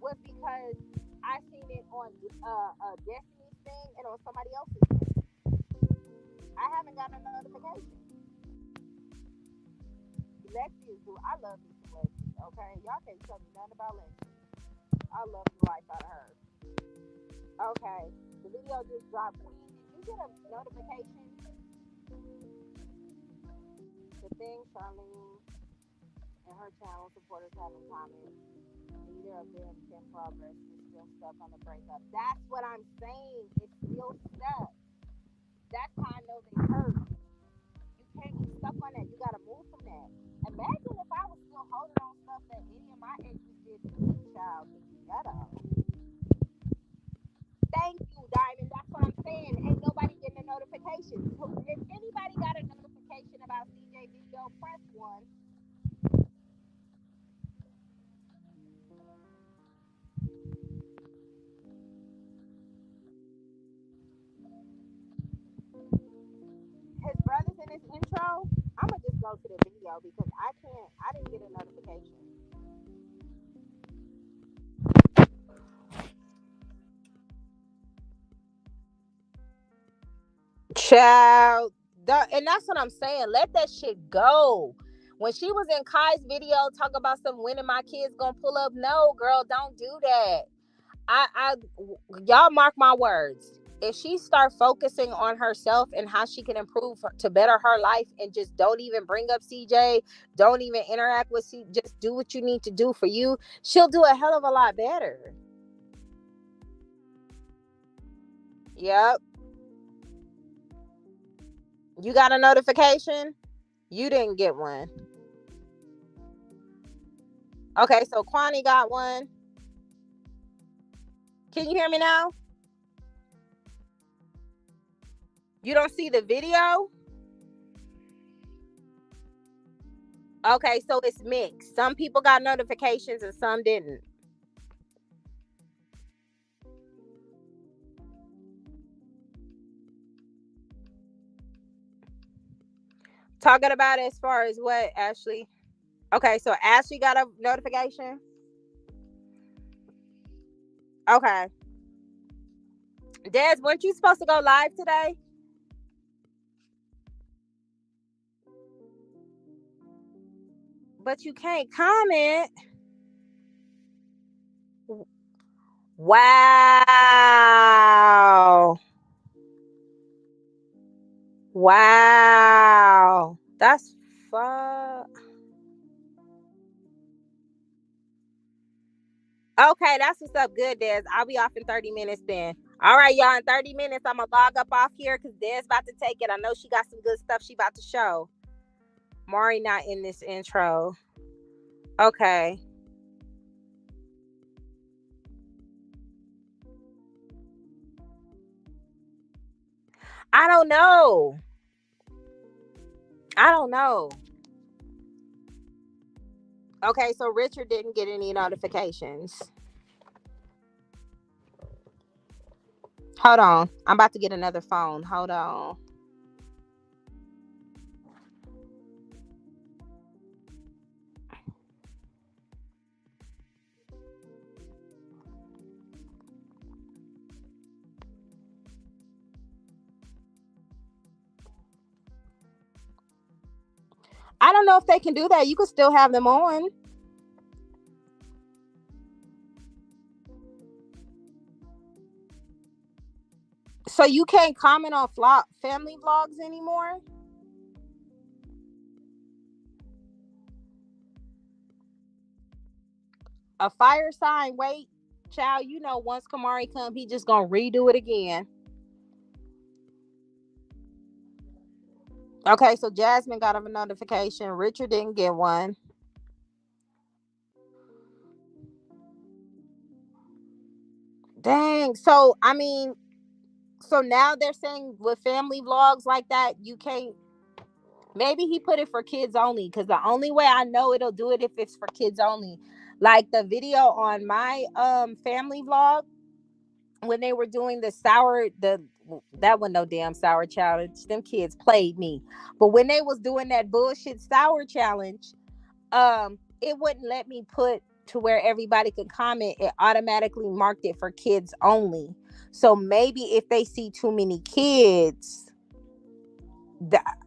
was because I seen it on Destiny's thing and on somebody else's thing. I haven't gotten a notification. Lexi is who I love me some Lexi. Okay, y'all can't tell me nothing about Lexi. I love the life out of her. Okay, the video just dropped. Queen, did you get a notification? The thing Charlene and her channel supporters haven't commented. Neither of them in progress. Is still stuck on the breakup. That's what I'm saying. It's still stuck. That's how I know they hurt. You can't get stuck on that. You gotta move from that. Imagine if I was still holding on stuff that any of my exes did to me, child. Ghetto. Thank you, Diamond. That's what I'm saying. Ain't nobody getting a notification. So if anybody got a notification about CJ video, press 1. His brother's in his intro. I'm gonna just go to the video because I didn't get a notification. Child, and that's what I'm saying. Let that shit go. When she was in Kai's video talking about some when my kids gonna pull up, no, girl, don't do that. I y'all mark my words. If she start focusing on herself and how she can improve to better her life, and just don't even bring up CJ, don't even interact with CJ, just do what you need to do for you, she'll do a hell of a lot better. Yep. You got a notification? You didn't get one. Okay, so Kwani got one. Can you hear me now? You don't see the video? Okay, so it's mixed. Some people got notifications and some didn't. Talking about as far as what, Ashley? Okay, so Ashley got a notification. Okay. Des, weren't you supposed to go live today? But you can't comment. Wow. Wow. That's fuck. Okay, that's what's up. Good, Des. I'll be off in 30 minutes then. All right, y'all. In 30 minutes, I'm going to log up off here because Des about to take it. I know she got some good stuff she about to show. Mari not in this intro. Okay. I don't know. Okay, so Richard didn't get any notifications. Hold on. I'm about to get another phone. Hold on. I don't know if they can do that. You can still have them on. So you can't comment on family vlogs anymore? A fire sign, wait. Child, you know once Kamari come, he just gonna redo it again. Okay, so Jasmine got a notification. Richard didn't get one. Dang. So I mean, so now they're saying with family vlogs like that, you can't. Maybe he put it for kids only, because the only way I know it'll do it if it's for kids only. Like the video on my family vlog when they were doing the sour the that one no damn sour challenge. Them kids played me. But when they was doing that bullshit sour challenge, it wouldn't let me put to where everybody could comment. It automatically marked it for kids only. So maybe if they see too many kids, that,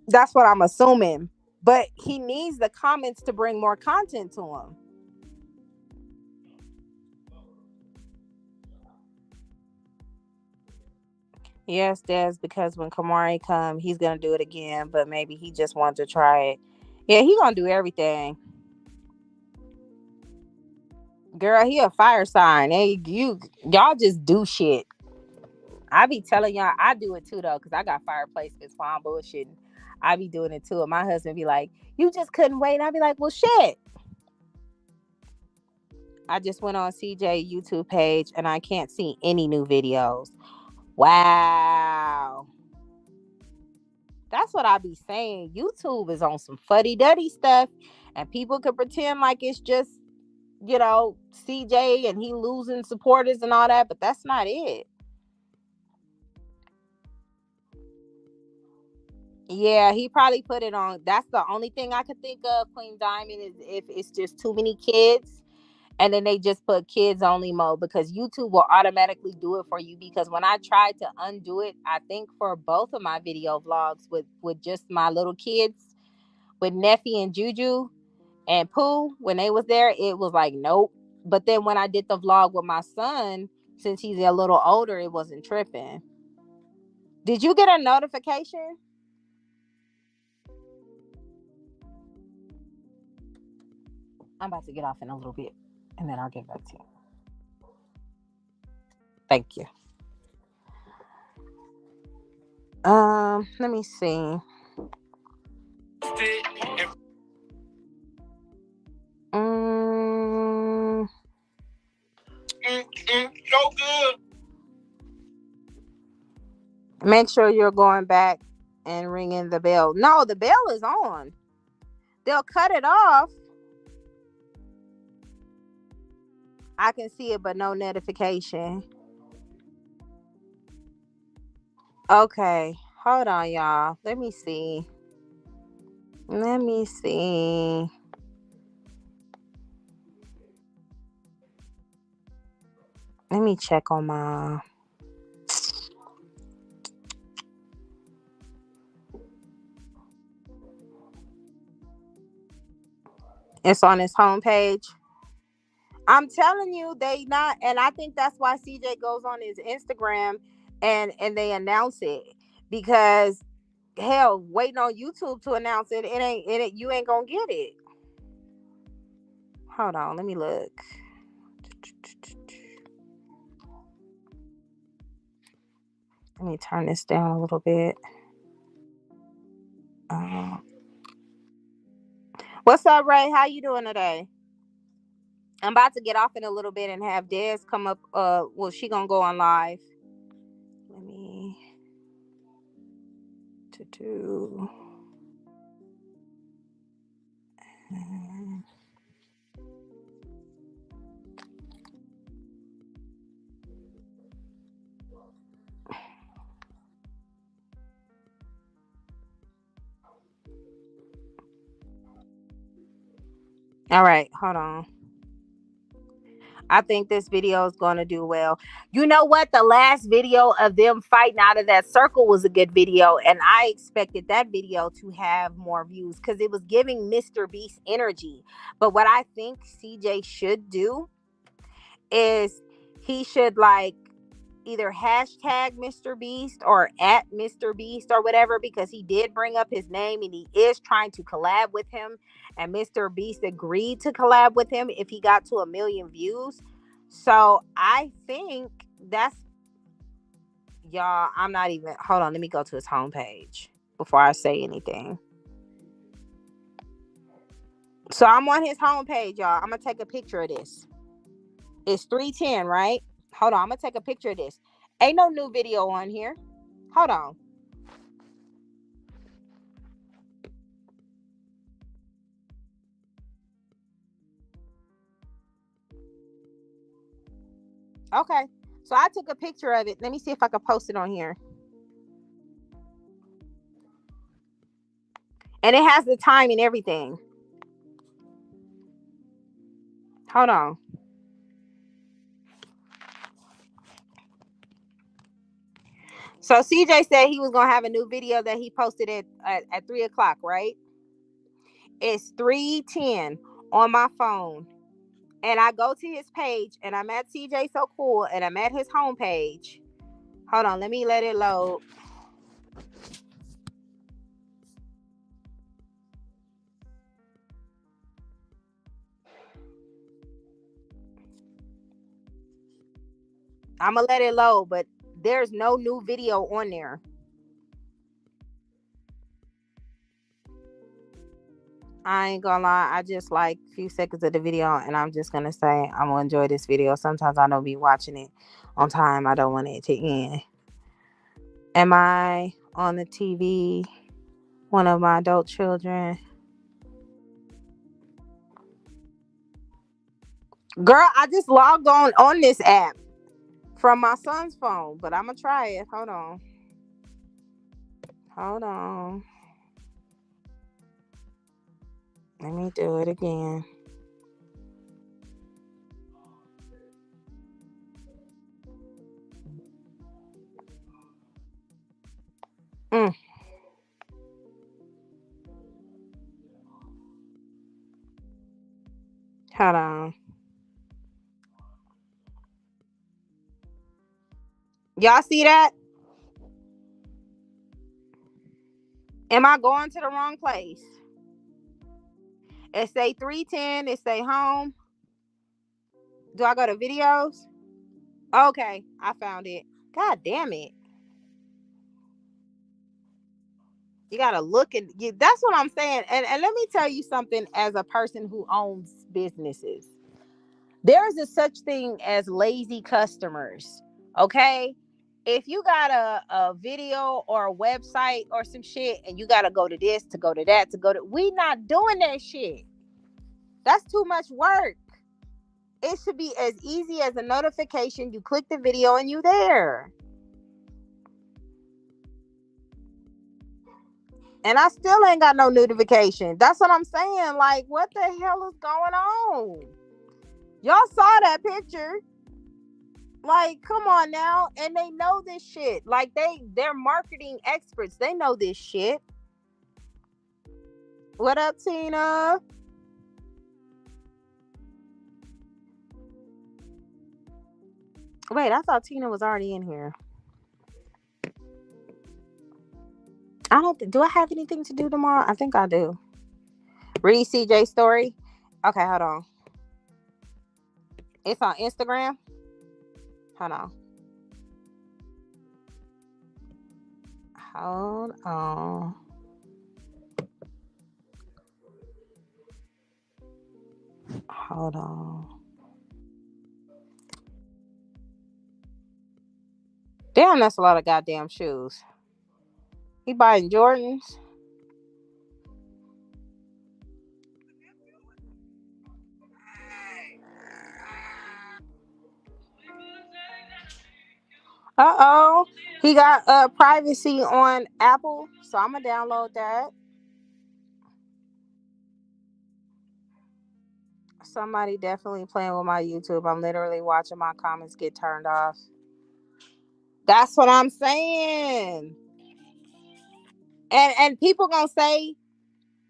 that's what I'm assuming. But he needs the comments to bring more content to him. Yes, Des, because when Kamari come, he's gonna do it again, but maybe he just wants to try it. Yeah, he gonna do everything. Girl, he a fire sign. Hey, y'all just do shit. I be telling y'all, I do it too though, because I got fire placements while I'm bullshitting. I be doing it too. And my husband be like, "You just couldn't wait." And I be like, "Well, shit." I just went on CJ YouTube page and I can't see any new videos. Wow. That's what I be saying. YouTube is on some fuddy duddy stuff, and people could pretend like it's just, CJ and he losing supporters and all that, but that's not it. Yeah, he probably put it on. That's the only thing I could think of, Queen Diamond, is if it's just too many kids and then they just put kids only mode, because YouTube will automatically do it for you. Because when I tried to undo it, I think for both of my video vlogs with just my little kids, with Neffy and Juju and Pooh, when they was there, it was like nope. But then when I did the vlog with my son, since he's a little older, it wasn't tripping. Did you get a notification? I'm about to get off in a little bit and then I'll get back to you. Thank you. Let me see. Um, so good. Make sure you're going back and ringing the bell. No, the bell is on. They'll cut it off. I can see it, but no notification. Okay, hold on, y'all. Let me see. Let me see. Let me check on my. It's on his homepage. I'm telling you, they not, and I think that's why CJ goes on his Instagram and they announce it, because hell, waiting on YouTube to announce it, you ain't gonna get it. Hold on, let me look. Let me turn this down a little bit. Uh, what's up, Ray? How you doing today? I'm about to get off in a little bit and have Des come up. Well, she gonna go on live. Let me to do. All right, hold on. I think this video is going to do well. You know what? The last video of them fighting out of that circle was a good video, and I expected that video to have more views because it was giving Mr. Beast energy. But what I think CJ should do is he should like either hashtag Mr. Beast or at Mr. Beast or whatever, because he did bring up his name and he is trying to collab with him. And Mr. Beast agreed to collab with him if he got to 1 million views. So I think that's, y'all, I'm not even, hold on, let me go to his homepage. before I say anything. So I'm on his homepage, y'all. I'm gonna take a picture of this. It's 3:10, right? Hold on, I'm gonna take a picture of this. Ain't no new video on here. Hold on. Okay. So I took a picture of it. Let me see if I can post it on here. And it has the time and everything. Hold on. So CJ said he was gonna have a new video that he posted at 3 o'clock, right? It's 3:10 on my phone. And I go to his page and I'm at CJ So Cool and I'm at his homepage. Hold on, let me let it load. I'm gonna let it load, but there's no new video on there. I ain't gonna lie, I just like a few seconds of the video and I'm just gonna say I'm gonna enjoy this video. Sometimes I don't be watching it on time. I don't want it to end. Am I on the TV? One of my adult children. Girl, I just logged on this app from my son's phone, but I'm gonna try it. Hold on. Hold on. Let me do it again. Hold on. Y'all see that? Am I going to the wrong place? It say 3:10. It say home. Do I go to videos? Okay, I found it. God damn it. You gotta look at you. That's what I'm saying. And let me tell you something as a person who owns businesses. There is a such thing as lazy customers. Okay. If you got a video or a website or some shit and you gotta go to this to go to that to go to, we not doing that shit. That's too much work. It should be as easy as a notification. You click the video and you there. And I still ain't got no notification. That's what I'm saying. Like, what the hell is going on? Y'all saw that picture. Like, come on now. And they know this shit. Like, they're marketing experts. They know this shit. What up, Tina? Wait, I thought Tina was already in here. I don't do I have anything to do tomorrow? I think I do. Read CJ's story. Okay, hold on. It's on Instagram. Hold on. Hold on. Hold on. Damn, that's a lot of goddamn shoes. He buying Jordans. Uh-oh. He got privacy on Apple, so I'm gonna download that. Somebody definitely playing with my YouTube. I'm literally watching my comments get turned off. That's what I'm saying. And people gonna say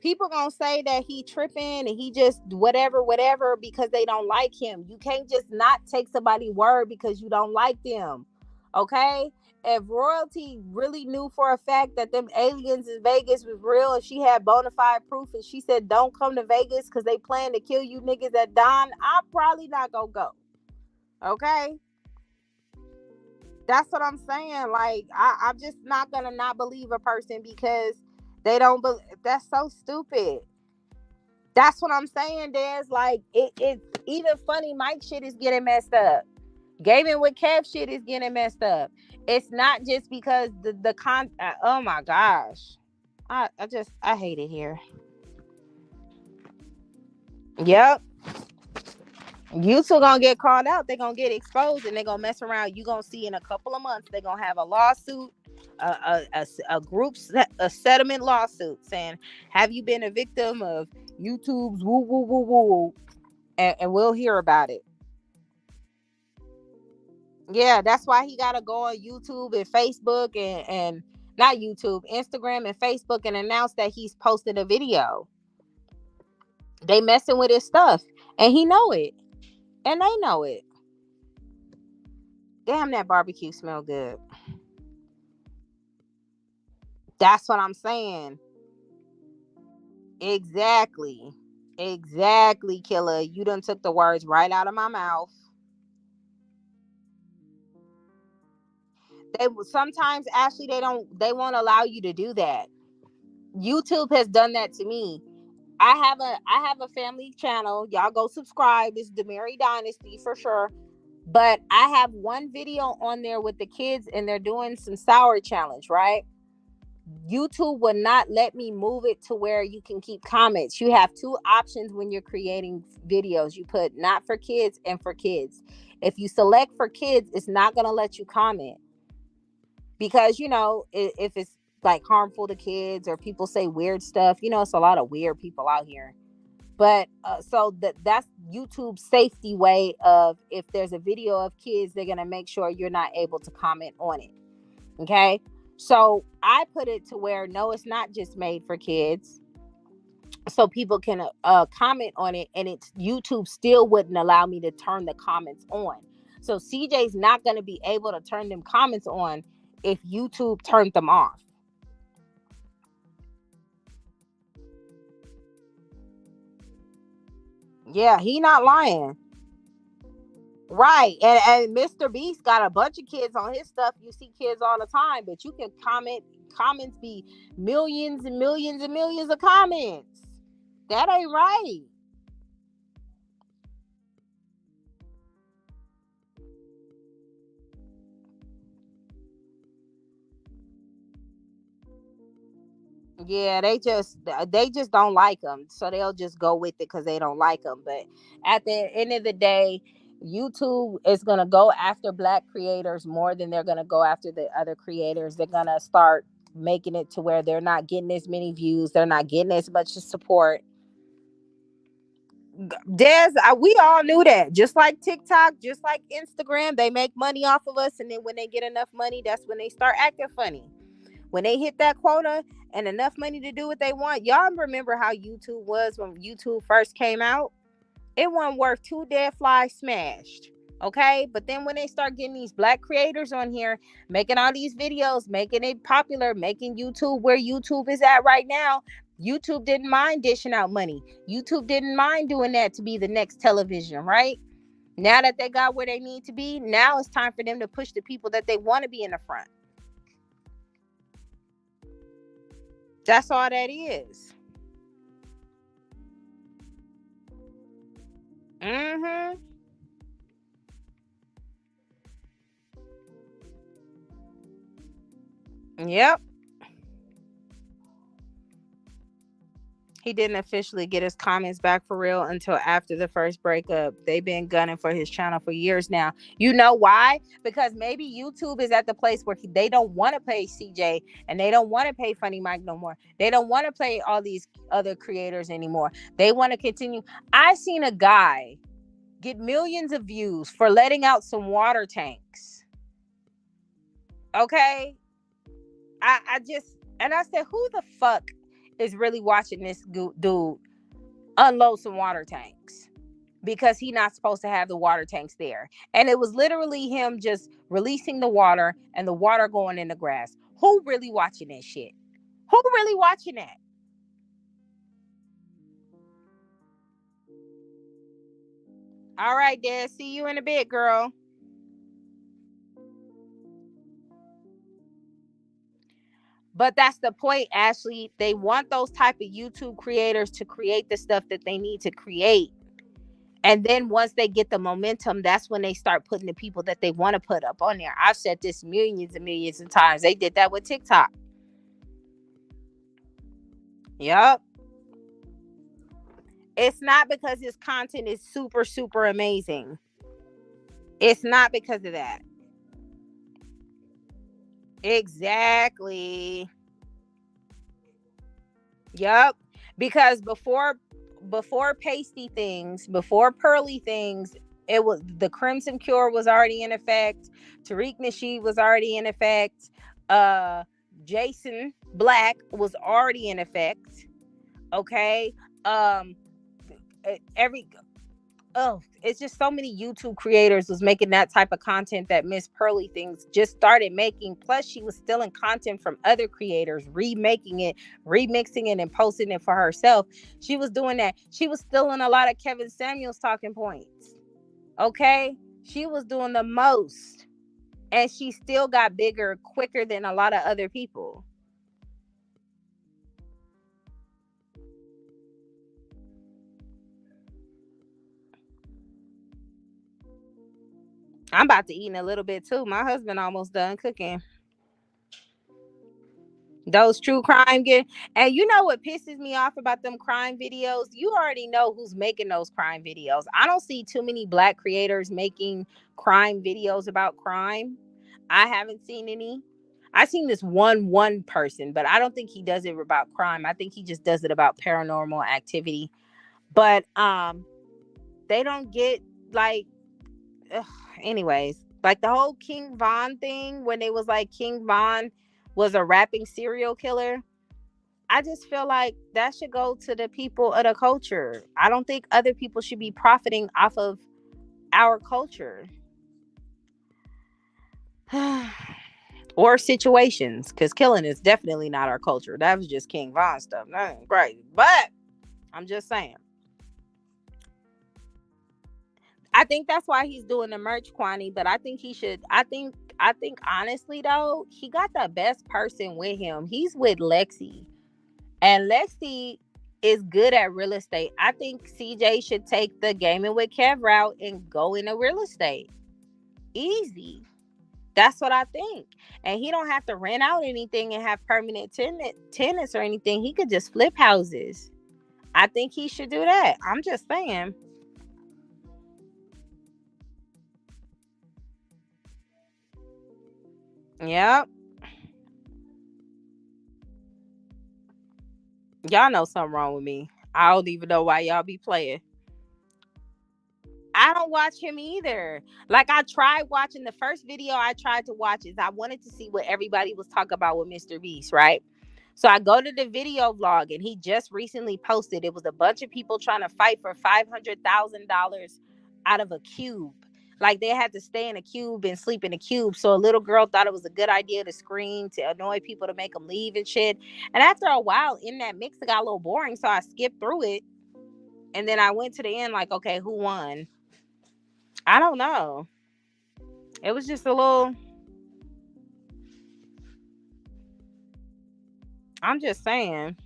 that he tripping and he just whatever because they don't like him. You can't just not take somebody's word because you don't like them. Okay? If royalty really knew for a fact that them aliens in Vegas was real and she had bona fide proof and she said don't come to Vegas because they plan to kill you niggas at dawn, I'm probably not gonna go. Okay? That's what I'm saying. Like, I'm just not gonna not believe a person because they don't believe. That's so stupid. That's what I'm saying. There's like it even funny Mike shit is getting messed up. Gaming with Kev shit is getting messed up. It's not just because the con. Oh my gosh, I hate it here. Yep. You two gonna get called out. They're gonna get exposed, and they're gonna mess around. You gonna see in a couple of months they're gonna have a lawsuit, a group a settlement lawsuit saying, "Have you been a victim of YouTube's woo woo woo woo?" And we'll hear about it. Yeah, that's why he gotta go on YouTube and Facebook and not YouTube, Instagram and Facebook and announce that he's posted a video. They messing with his stuff, and he know it, and they know it. Damn, that barbecue smell good. That's what I'm saying. Exactly. Exactly, killer. You done took the words right out of my mouth. They sometimes Ashley they won't allow you to do that. YouTube has done that to me. I have a family channel. Y'all go subscribe. It's the Mary Dynasty for sure. But I have one video on there with the kids and they're doing some sour challenge, right? YouTube will not let me move it to where you can keep comments. You have two options when you're creating videos. You put not for kids and for kids. If you select for kids, it's not going to let you comment because, if it's like harmful to kids or people say weird stuff, it's a lot of weird people out here. But so that's YouTube's safety way of if there's a video of kids, they're going to make sure you're not able to comment on it. Okay. So I put it to where no, it's not just made for kids. So people can comment on it, and it's YouTube still wouldn't allow me to turn the comments on. So CJ's not going to be able to turn them comments on if YouTube turned them off. Yeah, he not lying. Right. And Mr. Beast got a bunch of kids on his stuff. You see kids all the time, but you can comments be millions and millions and millions of comments. That ain't right. Yeah, they just don't like them, so they'll just go with it because they don't like them. But at the end of the day, YouTube is gonna go after Black creators more than they're gonna go after the other creators. They're gonna start making it to where they're not getting as many views, they're not getting as much support. We all knew that. Just like TikTok, just like Instagram, they make money off of us, and then when they get enough money, that's when they start acting funny. When they hit that quota and enough money to do what they want. Y'all remember how YouTube was when YouTube first came out? It wasn't worth two dead flies smashed. Okay, but then when they start getting these Black creators on here making all these videos, making it popular, making YouTube where YouTube is at right now, YouTube didn't mind dishing out money. YouTube didn't mind doing that to be the next television, right? Now that they got where they need to be, now it's time for them to push the people that they want to be in the front. That's all that is. Mm-hmm. Yep. He didn't officially get his comments back for real until after the first breakup. They've been gunning for his channel for years now. You know why? Because maybe YouTube is at the place where they don't want to pay CJ and they don't want to pay Funny Mike no more. They don't want to pay all these other creators anymore. They want to continue. I seen a guy get millions of views for letting out some water tanks. Okay. I just, and I said, who the fuck is really watching this dude unload some water tanks? Because he not supposed to have the water tanks there. And it was literally him just releasing the water and the water going in the grass. Who really watching this shit? Who really watching that? All right, Dad. See you in a bit, girl. But that's the point, Ashley. They want those type of YouTube creators to create the stuff that they need to create. And then once they get the momentum, that's when they start putting the people that they want to put up on there. I've said this millions and millions of times. They did that with TikTok. Yep. It's not because his content is super, super amazing. It's not because of that. Exactly. Yep. Because before pasty things, before pearly things, it was the Crimson Cure was already in effect. Tariq Nasheed was already in effect. Jason Black was already in effect. Okay. Every it's just so many YouTube creators was making that type of content that Miss Pearly things just started making. Plus, she was stealing content from other creators, remaking it, remixing it, and posting it for herself. She was doing that. She was stealing a lot of Kevin Samuels talking points. Okay, she was doing the most, and she still got bigger quicker than a lot of other people. I'm about to eat in a little bit too. My husband almost done cooking. Those true crime get, and you know what pisses me off about them crime videos? You already know who's making those crime videos. I don't see too many black creators making crime videos about crime. I haven't seen any. I seen this one person, but I don't think he does it about crime. I think he just does it about paranormal activity. But they don't get like ugh, anyways, like the whole King Von thing when it was like King Von was a rapping serial killer. I just feel like that should go to the people of the culture. I don't think other people should be profiting off of our culture or situations, because killing is definitely not our culture. That was just King Von stuff. That ain't crazy. But I'm just saying. I think that's why he's doing the merch, Kwani. But I think he should. I think honestly though, he got the best person with him. He's with Lexi, and Lexi is good at real estate. I think CJ should take the gaming with Kev route and go into real estate. Easy. That's what I think. And he don't have to rent out anything and have permanent tenants or anything. He could just flip houses. I think he should do that. I'm just saying. Yep. Y'all know something wrong with me. I don't even know why y'all be playing. I don't watch him either. Like I tried watching the first video I tried to watch is I wanted to see what everybody was talking about with Mr. Beast, right? So I go to the video vlog and he just recently posted it was a bunch of people trying to fight for $500,000 out of a cube. Like they had to stay in a cube and sleep in a cube. So a little girl thought it was a good idea to scream to annoy people to make them leave and shit. And after a while in that mix, it got a little boring. So I skipped through it. And then I went to the end like, okay, who won? I don't know. It was just a little. I'm just saying.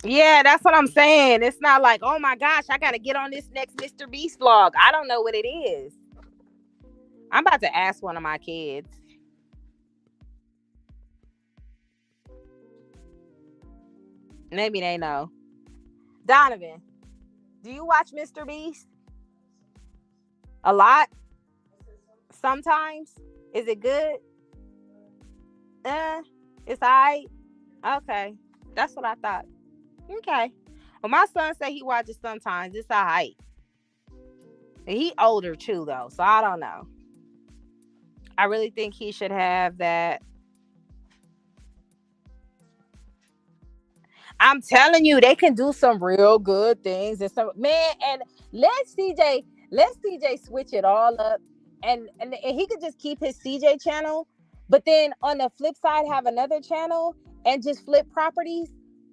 Yeah, that's what I'm saying. It's not like, oh my gosh, I gotta get on this next Mr. Beast vlog. I don't know what it is. I'm about to ask one of my kids. Maybe they know. Donovan, do you watch Mr. Beast? A lot? Sometimes? Is it good? It's alright. Okay. That's what I thought. Okay. Well, my son said he watches sometimes. It's alright. He older too though, so I don't know. I really think he should have that. I'm telling you, they can do some real good things and some man. And let CJ switch it all up, and he could just keep his CJ channel, but then on the flip side have another channel and just flip properties.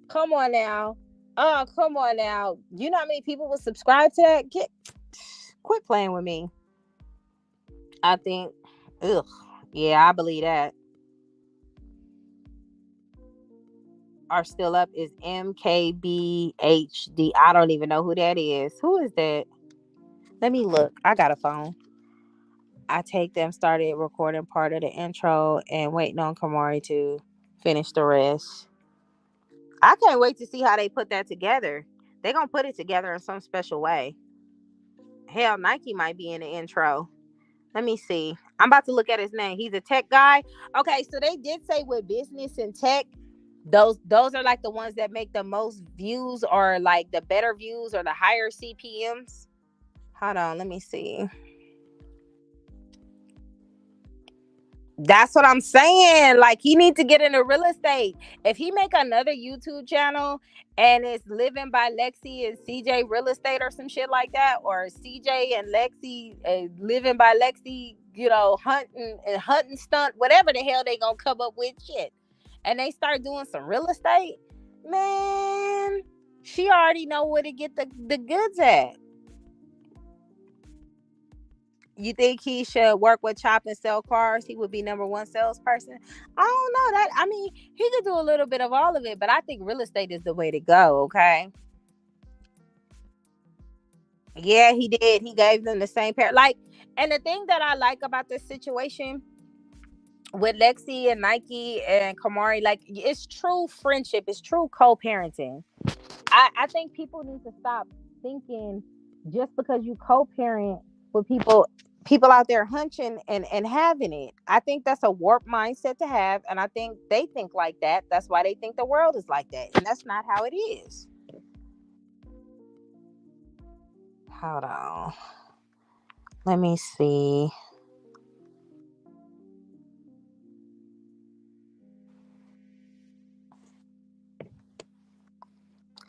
Come on now, oh come on now. You know how many people will subscribe to that? Quit playing with me. I think, ugh, yeah, I believe that. are still up is MKBHD. I don't even know who that is. Who is that? Let me look. I got a phone. I take them started recording part of the intro and waiting on Kamari to finish the rest. I can't wait to see how they put that together. They're gonna put it together in some special way. Hell, Nike might be in the intro. Let me see. I'm about to look at his name. He's a tech guy. Okay, so they did say with business and tech, those are like the ones that make the most views or like the better views or the higher CPMs. Hold on, let me see. That's what I'm saying. Like he needs to get into real estate. If he make another YouTube channel and it's living by Lexi and CJ real estate or some shit like that, or CJ and Lexi living by Lexi, you know, hunting stunt, whatever the hell they gonna come up with shit, and they start doing some real estate, man, she already know where to get the goods at. You think he should work with Chop and sell cars? He would be number one salesperson. I don't know that. I mean, he could do a little bit of all of it, but I think real estate is the way to go. Okay. Yeah, he did. He gave them the same pair. Like, and the thing that I like about this situation with Lexi and Nike and Kamari, like, it's true friendship. It's true co-parenting. I think people need to stop thinking just because you co-parent with people out there hunching and having it. I think that's a warped mindset to have, and I think they think like that. That's why they think the world is like that, and that's not how it is. Hold on. Let me see.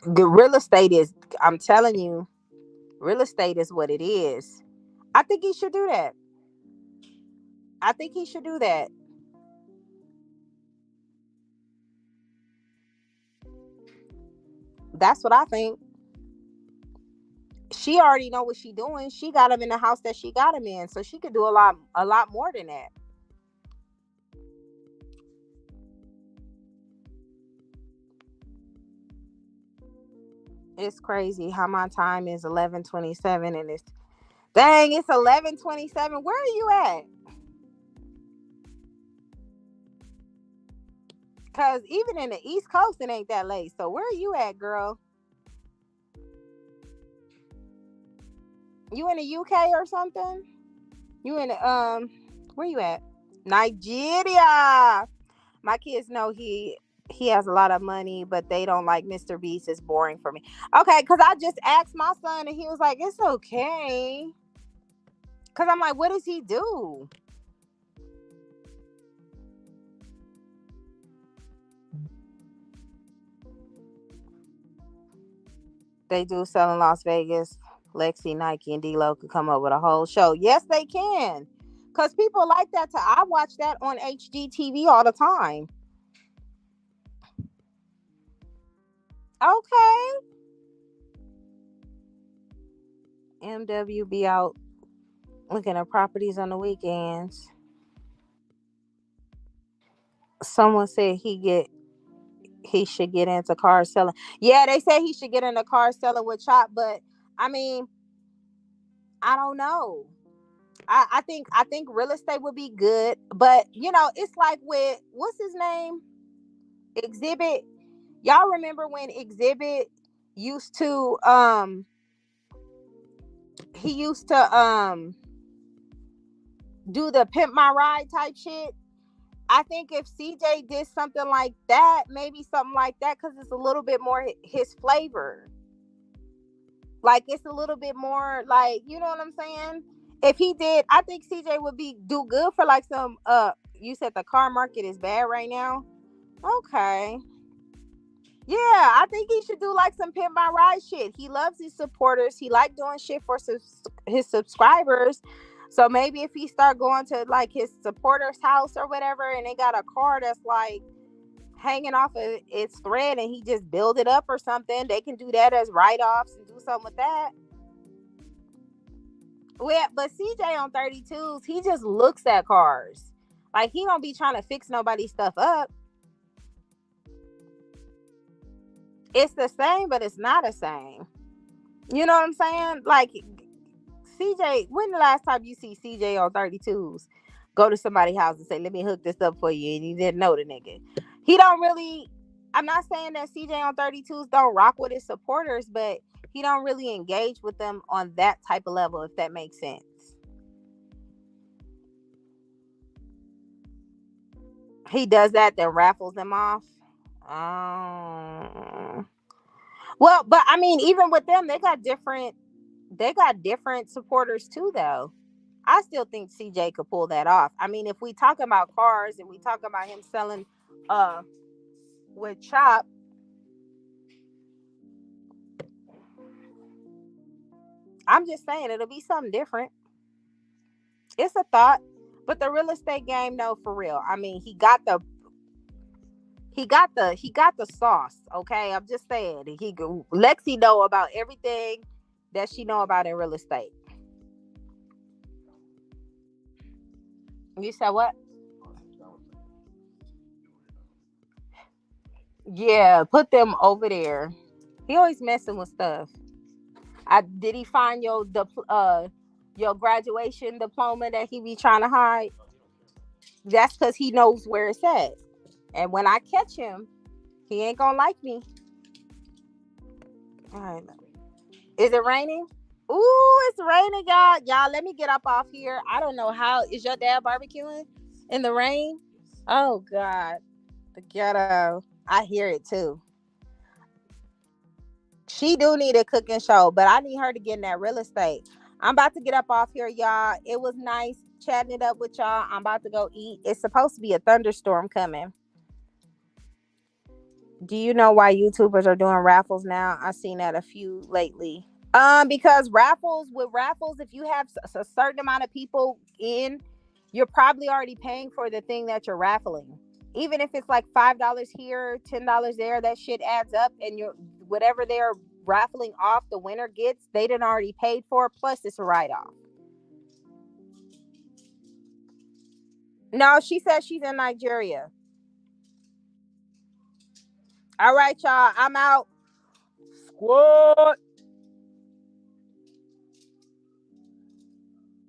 The real estate is, I'm telling you, real estate is what it is. I think he should do that. I think he should do that. That's what I think. She already know what she doing. She got him in the house that she got him in, so she could do a lot more than that. It's crazy how my time is 11:27 and it's dang, it's 11:27. Where are you at? Cause even in the East Coast, it ain't that late. So where are you at, girl? You in the UK or something? You in the, where you at? Nigeria. My kids know he has a lot of money, but they don't like Mr. Beast. It's boring for me. Okay, because I just asked my son and he was like, it's okay. Because I'm like, what does he do? They do sell in Las Vegas. Lexi, Nike, and D-Lo could come up with a whole show. Yes, they can. Because people like that. I watch that on HGTV all the time. Okay. MW be out looking at properties on the weekends. Someone said he should get into car selling. Yeah, they say he should get into car selling with Chop, but I mean, I don't know. I think real estate would be good, but you know, it's like with what's his name? Exhibit. Y'all remember when Exhibit used to he used to do the pimp my ride type shit. I think if CJ did something like that, maybe something like that, because it's a little bit more his flavor. Like it's a little bit more like, you know what I'm saying? If he did, I think CJ would be do good for like some you said the car market is bad right now. Okay. Yeah, I think he should do like some pimp my ride shit. He loves his supporters. He like doing shit for his subscribers. So maybe if he start going to like his supporters' house or whatever, and they got a car that's like hanging off of its thread, and he just build it up or something, they can do that as write offs and do something with that. Well, but CJ on 32s, he just looks at cars. Like he don't be trying to fix nobody's stuff up. It's the same, but it's not the same. You know what I'm saying? Like CJ, when the last time you see CJ on 32s go to somebody's house and say, "Let me hook this up for you," and he didn't know the nigga? He don't really. I'm not saying that CJ on 32s don't rock with his supporters, but he don't really engage with them on that type of level, if that makes sense. He does that, then raffles them off. Um, well, but I mean, even with them, they got different supporters too, though. I still think CJ could pull that off. I mean, if we talk about cars and we talk about him selling uh with Chop, I'm just saying it'll be something different. It's a thought. But the real estate game, no, for real. I mean, he got the sauce. Okay, I'm just saying. Lexi know about everything that she know about in real estate. You said what? Yeah, put them over there. He always messing with stuff. I did he find your graduation diploma that he be trying to hide? That's because he knows where it's at. And when I catch him, he ain't gonna like me. All right. Is it raining? Ooh, it's raining, y'all. Y'all, let me get up off here. I don't know how. Is your dad barbecuing in the rain? Oh God, the ghetto. I hear it too. She do need a cooking show, but I need her to get in that real estate. I'm about to get up off here, y'all. It was nice chatting it up with y'all. I'm about to go eat. It's supposed to be a thunderstorm coming. Do you know why YouTubers are doing raffles now? I've seen that a few lately. Because raffles, if you have a certain amount of people in, you're probably already paying for the thing that you're raffling. Even if it's like $5 here, $10 there, that shit adds up, and you're whatever they're raffling off, the winner gets. They didn't already paid for. Plus, it's a write off. No, she says she's in Nigeria. All right, y'all. I'm out. Squad.